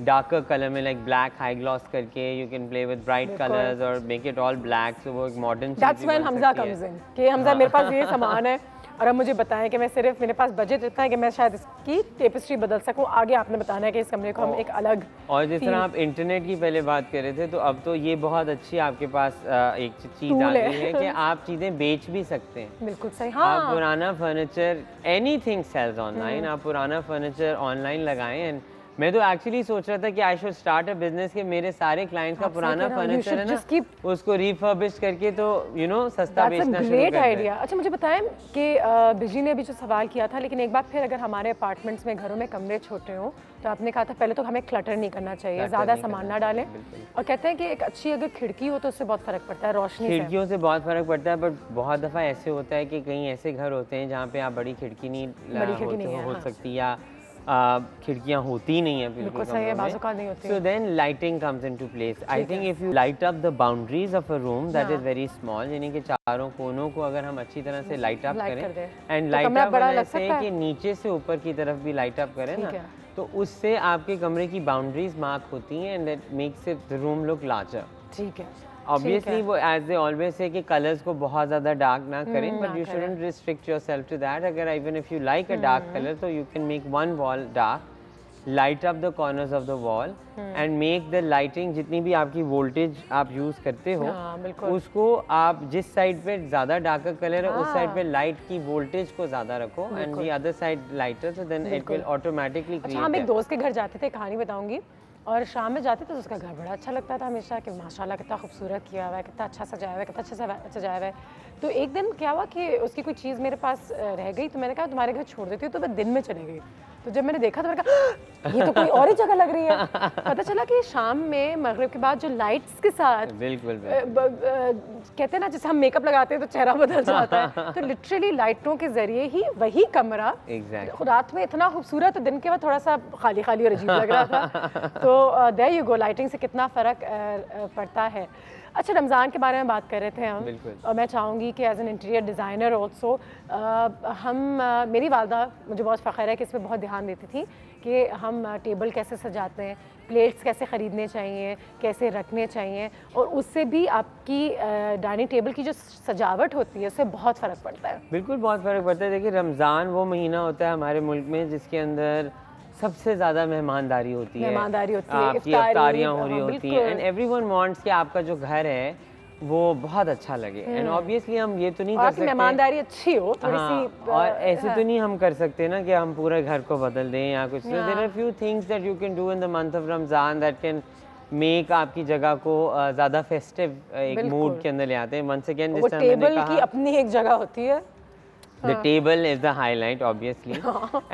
डार्कर कलर में लाइक ब्लैक हाई ग्लॉस करके you can play with bright colors और make it all black, so वो एक modern cheese That's when Hamza comes in कि हमजा मेरे पास ये सामान है और अब मुझे बताएं कि मैं सिर्फ मेरे पास बजट इतना है कि मैं शायद इसकी टेपेस्ट्री बदल सकूं। आगे आपने बताना है कि इस कमरे को हम एक अलग और जिस तरह आप इंटरनेट की पहले बात कर रहे थे तो अब तो ये बहुत अच्छी आपके पास एक चीज़ आ गई है कि आप चीज़ें बेच भी सकते हैं। बिल्कुल सही। हाँ, आप पुराना फर्नीचर एनीथिंग सेल्स ऑनलाइन, आप पुराना फर्नीचर ऑनलाइन लगाएं। एंड मैं तो एक्चुअली सोच रहा था कि I should start a business कि मेरे सारे क्लाइंट्स का पुराना फर्नीचर है ना उसको रिफर्बिश करके तो यू नो सस्ता बेचना शुरू कर दें। Great idea. अच्छा मुझे बताएं कि बिजली ने भी जो सवाल किया था, लेकिन एक बार फिर अगर हमारे अपार्टमेंट्स में घरों में कमरे छोटे हों तो आपने कहा था पहले तो हमें क्लटर नहीं करना चाहिए, ज़्यादा सामान ना डालें, और कहते हैं कि एक अच्छी अगर खिड़की हो तो उससे बहुत फ़र्क पड़ता है, रोशनी से। खिड़कियों से बहुत फ़र्क पड़ता है, बट बहुत दफ़ा ऐसे होता है कि कहीं ऐसे घर होते हैं जहाँ पे आप बड़ी खिड़की नहीं हो सकती या खिड़कियाँ होती नहीं है बिल्कुल सही है, बाजू का नहीं होती। So then lighting comes into place. I think if you light up the boundaries of a room that is very small, यानी कि चारों कोनों को अगर हम अच्छी तरह से लाइट अप करें एंड लाइट अप ऐसे कि नीचे से ऊपर की तरफ भी लाइट अप करें ना तो उससे आपके कमरे की बाउंड्रीज मार्क होती हैं and that makes it the room look larger. ठीक है। Obviously वो as they always say कि colors को बहुत ज़्यादा dark ना करें, but you shouldn't restrict yourself to that। अगर even if you like a dark color तो you can make one wall dark, light up the corners of the wall and make the lighting जितनी भी आपकी voltage आप use करते हो उसको आप जिस साइड पे ज़्यादा darker color है उस साइड पे light की voltage को ज़्यादा रखो and the other side lighter, so then it will automatically create। अच्छा हम एक दोस्त के घर जाते थे, कहानी बताऊंगी, और शाम में जाते थे तो उसका घर बड़ा अच्छा लगता था हमेशा कि माशाल्लाह कितना खूबसूरत किया हुआ है, कितना अच्छा सजाया हुआ है, कितना अच्छा सजाया हुआ है। तो एक दिन क्या हुआ कि उसकी कोई चीज़ मेरे पास रह गई तो मैंने कहा तुम्हारे घर छोड़ देती हूँ, तो मैं दिन में चली गई। तो जब मैंने देखा तो मैंने कहा ये तो कोई और ही जगह लग रही है। पता चला कि शाम में मगरिब के बाद जो लाइट्स के साथ बिल्कुल कहते हैं ना जैसे हम मेकअप लगाते हैं तो चेहरा बदल जाता है, तो लिटरली लाइटों के जरिए ही वही कमरा रात में इतना खूबसूरत, दिन के बाद थोड़ा सा खाली खाली और अजीब लग रहा था। तो देयर यू गो, लाइटिंग से कितना फ़र्क पड़ता है। अच्छा रमज़ान के बारे में बात कर रहे थे हम, और मैं चाहूँगी कि as an interior designer also मेरी वालदा मुझे बहुत फ़ख्र है कि इसमें बहुत ध्यान देती थी कि हम टेबल कैसे सजाते हैं, प्लेट्स कैसे ख़रीदने चाहिए, कैसे रखने चाहिए, और उससे भी आपकी डाइनिंग टेबल की जो सजावट होती है उससे बहुत फ़र्क पड़ता है। बिल्कुल बहुत फ़र्क पड़ता है। देखिए रमज़ान वो महीना होता है हमारे मुल्क में जिसके अंदर सबसे ज़्यादा मेहमानदारी होती है, आपकी इफ्तारियाँ हो रही होती हैं एंड एवरीवन वांट्स कि आपका जो घर है वो बहुत अच्छा लगे। एंड ऑब्वियसली हम ये तो नहीं कर सकते मेहमानदारी अच्छी हो थोड़ी सी, और ऐसे तो नहीं हम कर सकते ना कि हम पूरे घर को बदल दें या कुछ। There are few things that you can do in the month of Ramzan that can make आपकी जगह को ज़्यादा फेस्टिव एक मूड के अंदर ले आते हैं। वंस अगेन जिस तरह मैंने कहा टेबल की अपनी एक जगह होती है, The table is the highlight obviously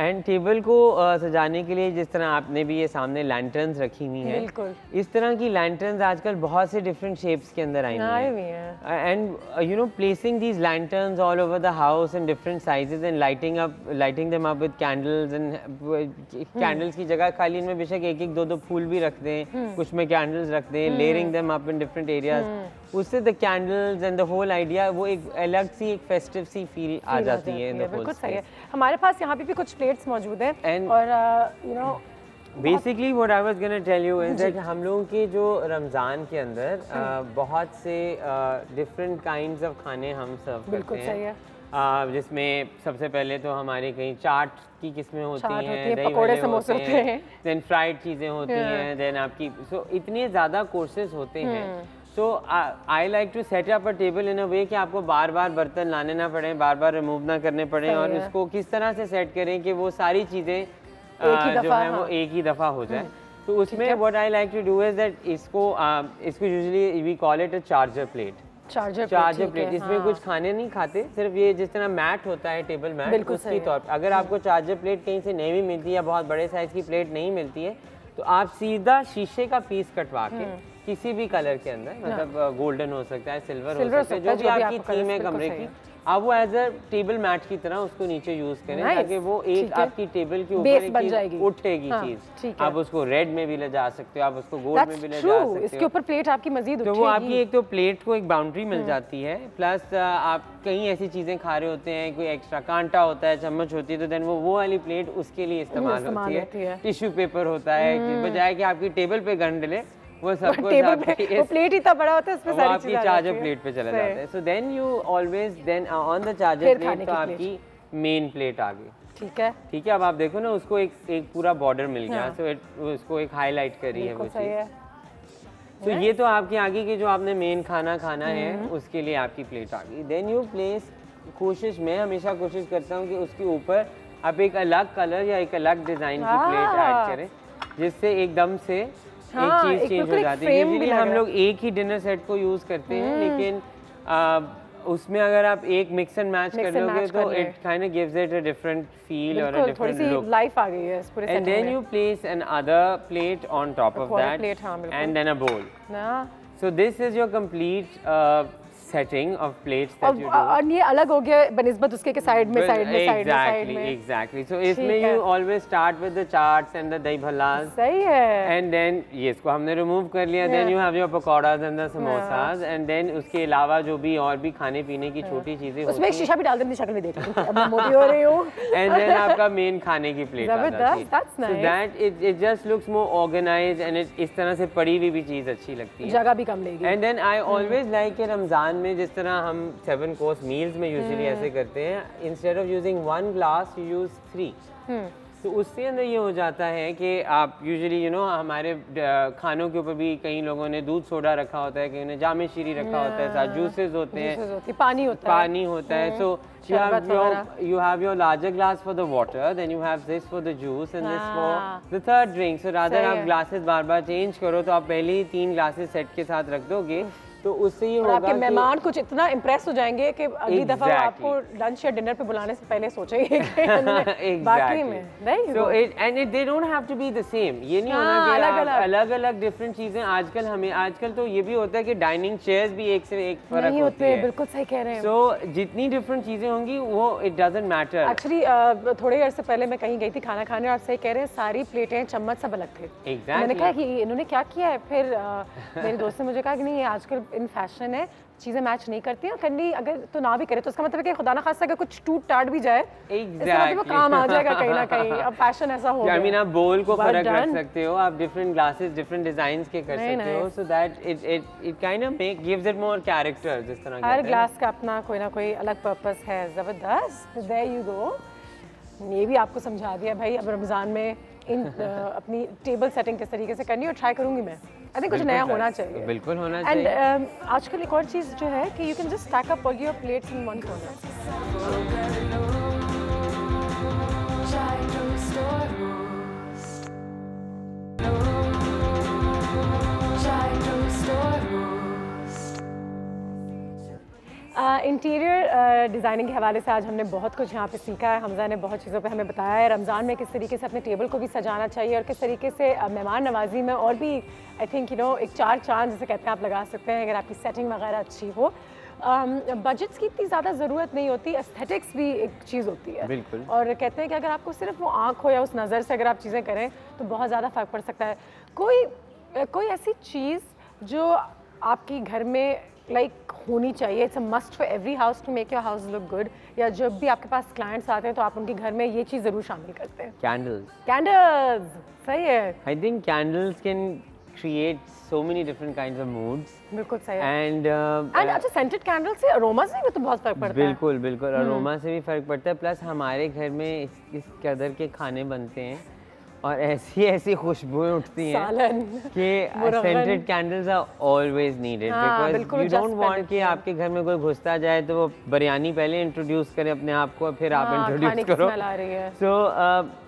and table को सजाने के लिए जिस तरह आपने भी ये सामने लैंटर्न्स रखी हुई हैं, इस तरह की लैंटर्न्स आजकल बहुत से डिफरेंट शेप्स के अंदर आई हैं and you know placing these lanterns all over the house in different sizes and lighting them up with candles and candles की जगह खाली इनमें बेशक एक एक दो फूल भी रख दें, कुछ में कैंडल्स रख दें, layering them up in different areas, उससे the candles and the whole idea वो एक अलग सी एक फेस्टिव सी फील आ जाती है। बिल्कुल सही है। हमारे पास यहाँ पे भी कुछ प्लेट्स मौजूद हैं और you know basically what I was gonna tell you is that हम लोगों के जो रमज़ान के अंदर बहुत से डिफरेंट काइंड्स ऑफ खाने हम सर्व करते हैं, जिसमें सबसे पहले तो हमारे कहीं चाट की किस्में होती हैं, दही वड़े होते हैं, देन फ्राइड चीज़ें होती हैं, देन आपकी इतने ज़्यादा कोर्सेज होते हैं। So I like to set up a table in a way कि आपको बार बार बर्तन लाने ना पड़े, बार बार रिमूव ना करने पड़े, और इसको किस तरह से सेट करें कि वो सारी चीज़ें जो है वो एक ही दफ़ा हो जाए। तो उसमें what I like to do is that इसको usually we call it a charger plate। Charger plate इसमें कुछ खाने नहीं खाते, सिर्फ ये जिस तरह मैट होता है टेबल मैट उसकी तौर पर अगर आपको चार्जर प्लेट कहीं से नहीं भी मिलती या बहुत बड़े साइज की प्लेट नहीं मिलती है तो आप सीधा शीशे का पीस कटवा के किसी भी कलर के अंदर, मतलब गोल्डन हो सकता है, सिल्वर हो सकता है, जो भी आपकी थीम है कमरे की, आप वो एज अ टेबल मैट की तरह उसको नीचे यूज करें ताकि वो एक आपकी टेबल के ऊपर उठेगी चीज। आप उसको रेड में भी ले जा सकते हो, आप उसको गोल्ड में भी ले जा सकते हो। इसके ऊपर प्लेट आपकी मजीद तो वो आपकी एक तो प्लेट को एक बाउंड्री मिल जाती है, प्लस आप कहीं ऐसी चीजें खा रहे होते हैं, कोई एक्स्ट्रा कांटा होता है, चम्मच होती है, तो देन वो वाली प्लेट उसके लिए इस्तेमाल होती है। टिश्यू पेपर होता है, बजाय कि आपकी टेबल पे गन डले वो सब कुछ वो प्लेट इतना बड़ा होता है, उसमें सारी आपकी चार्जर प्लेट पे चला जाता है। So then you always then on the charger plate तो आपकी मेन प्लेट आ गई। ठीक है, ठीक है। अब आप देखो ना उसको एक पूरा बॉर्डर मिल गया, सो उसको एक हाईलाइट करी है वो चीज। तो ये तो आपके आगे की जो आपने मेन खाना है उसके लिए आपकी प्लेट आ गई। देन यू प्लेस, मैं हमेशा कोशिश करता हूँ कि उसके ऊपर आप एक अलग कलर या एक अलग डिजाइन की प्लेट ऐड करें, जिससे एकदम से एक चीज चेंज हो जाती है। यूजुअली हम लोग एक ही डिनर सेट को यूज करते हैं, लेकिन उसमें अगर आप एक मिक्स एंड मैच कर लोगे तो it kind of gives it a different feel और अ डिफरेंट लुक, लाइफ आ गई है इस पूरे सेट में। And then you place another plate on top of that and then a bowl. So this is your complete setting of plates that you do. और ये अलग हो गया बनिस्बत उसके के साइड में exactly so इसमें you always start with the chaats and the dahi bhallas, सही है, and then ये इसको हमने remove कर लिया, then you have your pakoras and the samosas, and then उसके अलावा जो भी और भी खाने पीने की छोटी चीजें उसमें एक शीशा भी डाल देने शक्ल में देख अब मैं मोटी हो रही हूँ and then आपका मेन खाने की प्लेट आ जाती है। That's nice. So that it just looks more organized and it इस तरह से पड़ी हुई भी चीज अच्छी लगती है, जगह भी कम लेगी। And then I always like कि रमजान में जिस तरह हम 7 कोर्स मील्स में यूजुअली ऐसे करते हैं, instead of using 1 glass you use 3। तो उससे अंदर ये हो जाता है कि आप यूजुअली हमारे खानों के ऊपर भी कई लोगों ने दूध सोडा रखा होता है, कहीं ने जामे शीरी रखा होता है, साथ जूसेस होते हैं, पानी होता है। सो you have your larger glass for the water, then you have this for the juice and this for the third drink. So rather आप ग्लासेस बार बार चेंज करो तो आप पहले ही 3 ग्लासेस सेट के साथ रख दोगे, तो उससे ये होगा आपके मेहमान कुछ इतना इम्प्रेस हो जाएंगे कि अगली दफा वो आपको लंच या डिनर पे बुलाने से पहले सोचेंगे कि बाकी में नहीं। So they don't have to be the same. ये नहीं होना कि अलग-अलग डिफरेंट चीजें। आजकल तो ये भी होता है कि डाइनिंग चेयर्स भी एक से एक फर्क होती है। बिल्कुल सही कह रहे हैं। So जितनी डिफरेंट चीजें होंगी वो इट डजंट मैटर। एक्चुअली थोड़े अर्से पहले मैं कहीं गई थी खाना खाने, और सही कह रहे हैं, सारी प्लेटें चम्मच सब अलग थे। मैंने कहा कि इन्होंने क्या किया है, फिर मेरे दोस्त ने मुझे कहा कि नहीं, आजकल इन फैशन है, चीजें मैच नहीं करती हैं, करनी अगर तो ना भी करे तो उसका मतलब है कि खुदा ना खास्ता अगर कुछ टूट टाट भी जाए वो काम आ जाएगा कहीं ना कहीं। अब फैशन ऐसा हो गया। आप बोल को फर्क रख सकते हो, आप डिफरेंट ग्लासेस डिफरेंट डिजाइन्स के कर सकते हो, so that it kind of gives it more character. जिस तरह हर ग्लास का अपना कोई ना कोई अलग पर्पस है। जबरदस्त, देयर यू गो। ये भी आपको समझा दिया भाई। अब रमज़ान में अपनी टेबल सेटिंग किस तरीके से करनी है और ट्राई करूँगी मैं। आई थिंक कुछ नया होना चाहिए, बिल्कुल होना चाहिए। एंड आजकल एक और चीज़ जो है कि you can just stack up all your plates in one corner. Interior designing के हवाले से आज हमने बहुत कुछ यहाँ पे सीखा है। हमज़ा ने बहुत चीज़ों पे हमें बताया है रमज़ान में किस तरीके से अपने टेबल को भी सजाना चाहिए और किस तरीके से मेहमान नवाजी में और भी आई थिंक एक 4 चांद जिसे कहते हैं आप लगा सकते हैं अगर आपकी सेटिंग वगैरह अच्छी हो। बजट्स की इतनी ज़्यादा ज़रूरत नहीं होती, एस्थेटिक्स भी एक चीज़ होती है। बिल्कुल। और कहते हैं कि अगर आपको सिर्फ वो आँख हो या उस नज़र से अगर आप चीज़ें करें तो बहुत ज़्यादा फ़र्क पड़ सकता है। कोई ऐसी चीज़ जो आपकी घर में होनी चाहिए, it's a must for every house to make your house look good, या जब भी आपके पास क्लाइंट्स आते हैं तो आप उनके घर में ये चीज़ ज़रूर शामिल करते हैं? कैंडल्स, सही है। I think candles can create so many different kinds of moods. बिल्कुल सही है। And अच्छा, सेंटेड कैंडल से अरोमा से भी तो बहुत फर्क पड़ता है। बिल्कुल अरोमा से भी फर्क पड़ता है। प्लस हमारे घर में इस कदर के खाने बनते हैं और ऐसी खुशबुएं उठती हैं कि scented candles are always needed, because you don't want कि आपके घर में कोई घुसता जाए तो वो बिरयानी पहले इंट्रोड्यूस करे अपने आप को, फिर आप इंट्रोड्यूस करो। So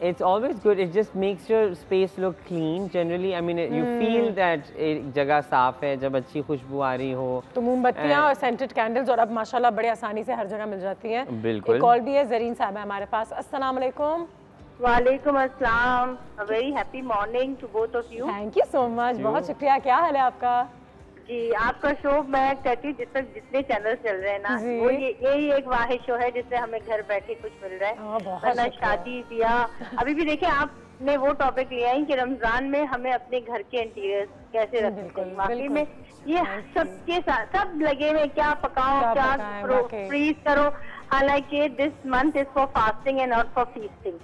it's always good, it just makes your space look clean. Generally I mean you feel that एक जगह साफ है जब अच्छी खुशबू आ रही हो। तो मोमबत्तियां और सेंटेड कैंडल्स और अब माशाल्लाह बड़े आसानी से हर जगह मिल जाती हैं। बिल्कुल। एक कॉल भी है, ज़रीन साहब है हमारे पास। अस्सलाम वालेकुम। वालेकुम अस्सलाम। A very happy morning to both of you. Thank you so much. बहुत शुक्रिया। क्या हाल है आपका? जी, आपका शो मैं कहती हूँ जितने चैनल चल रहे हैं ना, वो यही एक वाहिद शो है जिससे हमें घर बैठे कुछ मिल रहा है, वरना शादी ब्याह। अभी भी देखिए आपने वो टॉपिक लिया है कि रमजान में हमें अपने घर के इंटीरियर कैसे रख सकते हैं। वाकई में ये सबके साथ सब लगे हुए, क्या पकाओ क्या फ्रीज करो। हालांकि this month is for fasting and not for feasting.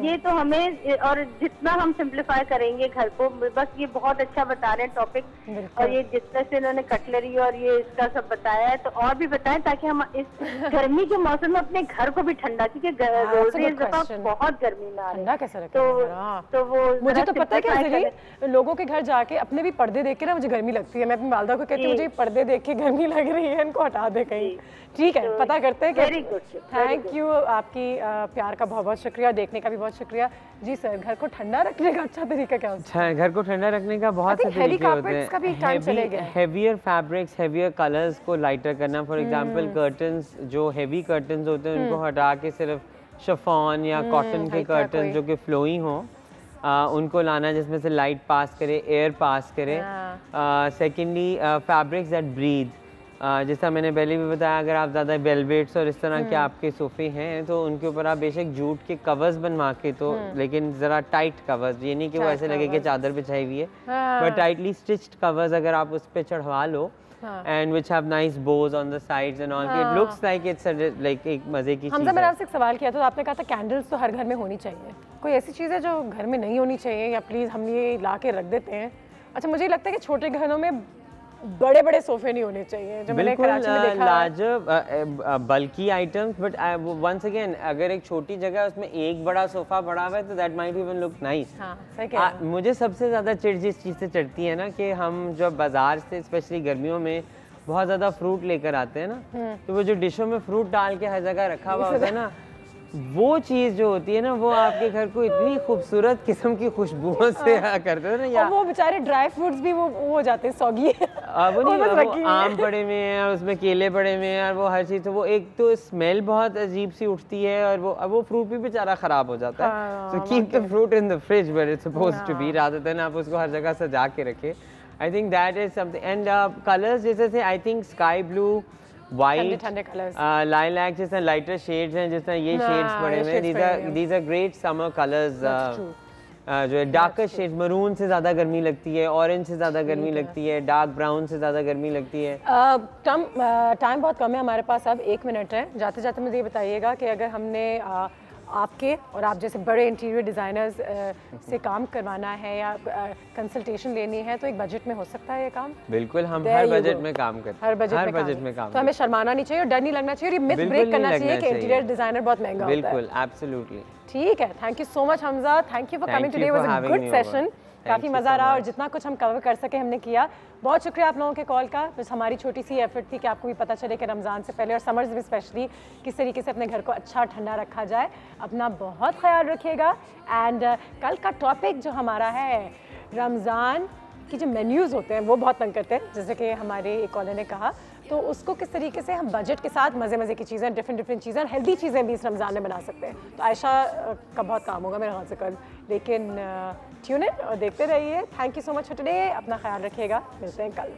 ये तो हमें, और जितना हम सिंप्लीफाई करेंगे घर को, बस ये बहुत अच्छा बता रहे हैं टॉपिक। और ये जिस तरह से इन्होंने कटलरी और ये इसका सब बताया है, तो और भी बताएं ताकि हम इस गर्मी के मौसम में अपने घर को भी ठंडा, क्योंकि इस दफा बहुत गर्मी में आ रही है। तो वो मुझे तो पता है क्या, लोगों के घर जाके अपने भी पर्दे देख के ना मुझे गर्मी लगती है। मैं अपनी वालदा को कहती हूँ मुझे पर्दे देख के गर्मी लग रही है, इनको हटा दे कहीं। ठीक है, पता करते हैं। वेरी गुड, थैंक यू, आपकी प्यार का बहुत बहुत शुक्रिया, देखने का भी बहुत शुक्रिया। जी सर, घर को ठंडा रखने का अच्छा तरीका क्या होता है? घर को ठंडा रखने का बहुत से तरीके होते हैं। हेवियर फैब्रिक्स, हेवियर कलर्स को लाइटर करना। फॉर एग्जांपल कर्टन्स, जो हेवी कर्टन्स होते हैं उनको हटा के सिर्फ शिफॉन या कॉटन के कर्टन जो कि फ्लोइंग हो, उनको लाना जिसमें से लाइट पास करे, एयर पास करे। सेकेंडली फैब्रिक्स दैट ब्रीथ, जैसा मैंने पहले भी बताया, अगर आप ज़्यादा वेलवेट्स और इस तरह के आपके सोफ़े हैं तो उनके ऊपर आप बेशक जूट के कवर्स बनवा के, तो लेकिन ज़रा टाइट कवर्स, ये नहीं कि वो ऐसे लगे कि चादर बिछाई हुई है, बट टाइटली स्टिच्ड कवर्स अगर आप उस पर चढ़वा लो, and which have nice bows on the sides and all, it looks like it's like एक मज़े की चीज़ है। हमजा, मैंने आपसे एक सवाल किया था, तो आपने कहा था कैंडल्स तो हर घर में होनी चाहिए। कोई ऐसी चीज़ है जो घर में नहीं होनी चाहिए, या प्लीज़ हम ये ला के रख देते हैं? अच्छा, मुझे लगता है कि छोटे घरों में बड़े बड़े सोफे नहीं होने चाहिए, जो मैंने कराची में देखा। Larger bulky items, but once again अगर एक छोटी जगह उसमें एक बड़ा सोफा पड़ा हुआ है तो that might even look nice. मुझे सबसे ज़्यादा चिढ़ जिस चीज़ से चढ़ती है ना, कि हम जब बाजार से स्पेशली गर्मियों में बहुत ज़्यादा फ्रूट लेकर आते हैं ना, तो वो जो डिशों में फ्रूट डाल के हर जगह रखा हुआ होता है ना, वो चीज़ जो होती है ना, वो आपके घर को इतनी खूबसूरत किस्म की खुशबुओं से करते हैं ना, या वो बेचारे ड्राई फ्रूट्स भी वो हो जाते हैं सौगी। वो नहीं, वो आम पड़े हुए हैं और उसमें केले पड़े हुए हैं और वो हर चीज़, तो वो एक तो स्मेल बहुत अजीब सी उठती है, और वो फ्रूट भी बेचारा ख़राब हो जाता है। So keep the fruit in the fridge where it's supposed to be, rather than आप उसको हर जगह सजा के रखें। I think that is something. And colours जैसे से I think sky blue, white, lilac, जैसे लाइटर शेड्स हैं, जिस तरह ये शेड्स पड़े हुए हैं, these are great summer colours. जो है डार्कर शेड, मरून से ज़्यादा गर्मी लगती है, ऑरेंज से ज़्यादा गर्मी लगती है, डार्क ब्राउन से ज़्यादा गर्मी लगती है। टाइम बहुत कम है हमारे पास, अब 1 मिनट है। जाते जाते मुझे ये बताइएगा कि अगर हमने आपके और आप जैसे बड़े इंटीरियर डिज़ाइनर्स से काम करवाना है या कंसल्टेशन लेनी है, तो एक बजट में हो सकता है ये काम? बिल्कुल, हम हर बजट में काम करते हैं, हर बजट में काम। तो हमें शर्माना नहीं चाहिए और डर नहीं लगना चाहिए, और ये मिथ ब्रेक करना चाहिए कि इंटीरियर डिज़ाइनर बहुत महंगा होता है। बिल्कुल, एब्सोल्युटली। ठीक है, thank you so much Hamza, thank you for coming today, was a good session. काफ़ी मज़ा आ रहा, और जितना कुछ हम कवर कर सके हमने किया। बहुत शुक्रिया आप लोगों के कॉल का। बस हमारी छोटी सी एफर्ट थी कि आपको भी पता चले कि रमज़ान से पहले और समर्स में स्पेशली किस तरीके से अपने घर को अच्छा ठंडा रखा जाए। अपना बहुत ख्याल रखिएगा। एंड कल का टॉपिक जो हमारा है, रमज़ान की जो मेन्यूज़ होते हैं वो बहुत तंग करते हैं, जैसे कि हमारे एक कॉलर ने कहा, तो उसको किस तरीके से हम बजट के साथ मज़े मज़े की चीज़ें, डिफरेंट चीज़ें और हेल्दी चीज़ें भी इस रमज़ान में बना सकते हैं। तो आयशा का बहुत काम होगा मेरे ख्याल से कल, लेकिन ट्यून इन और देखते रहिए। Thank you so much for today, अपना ख्याल रखिएगा, मिलते हैं कल।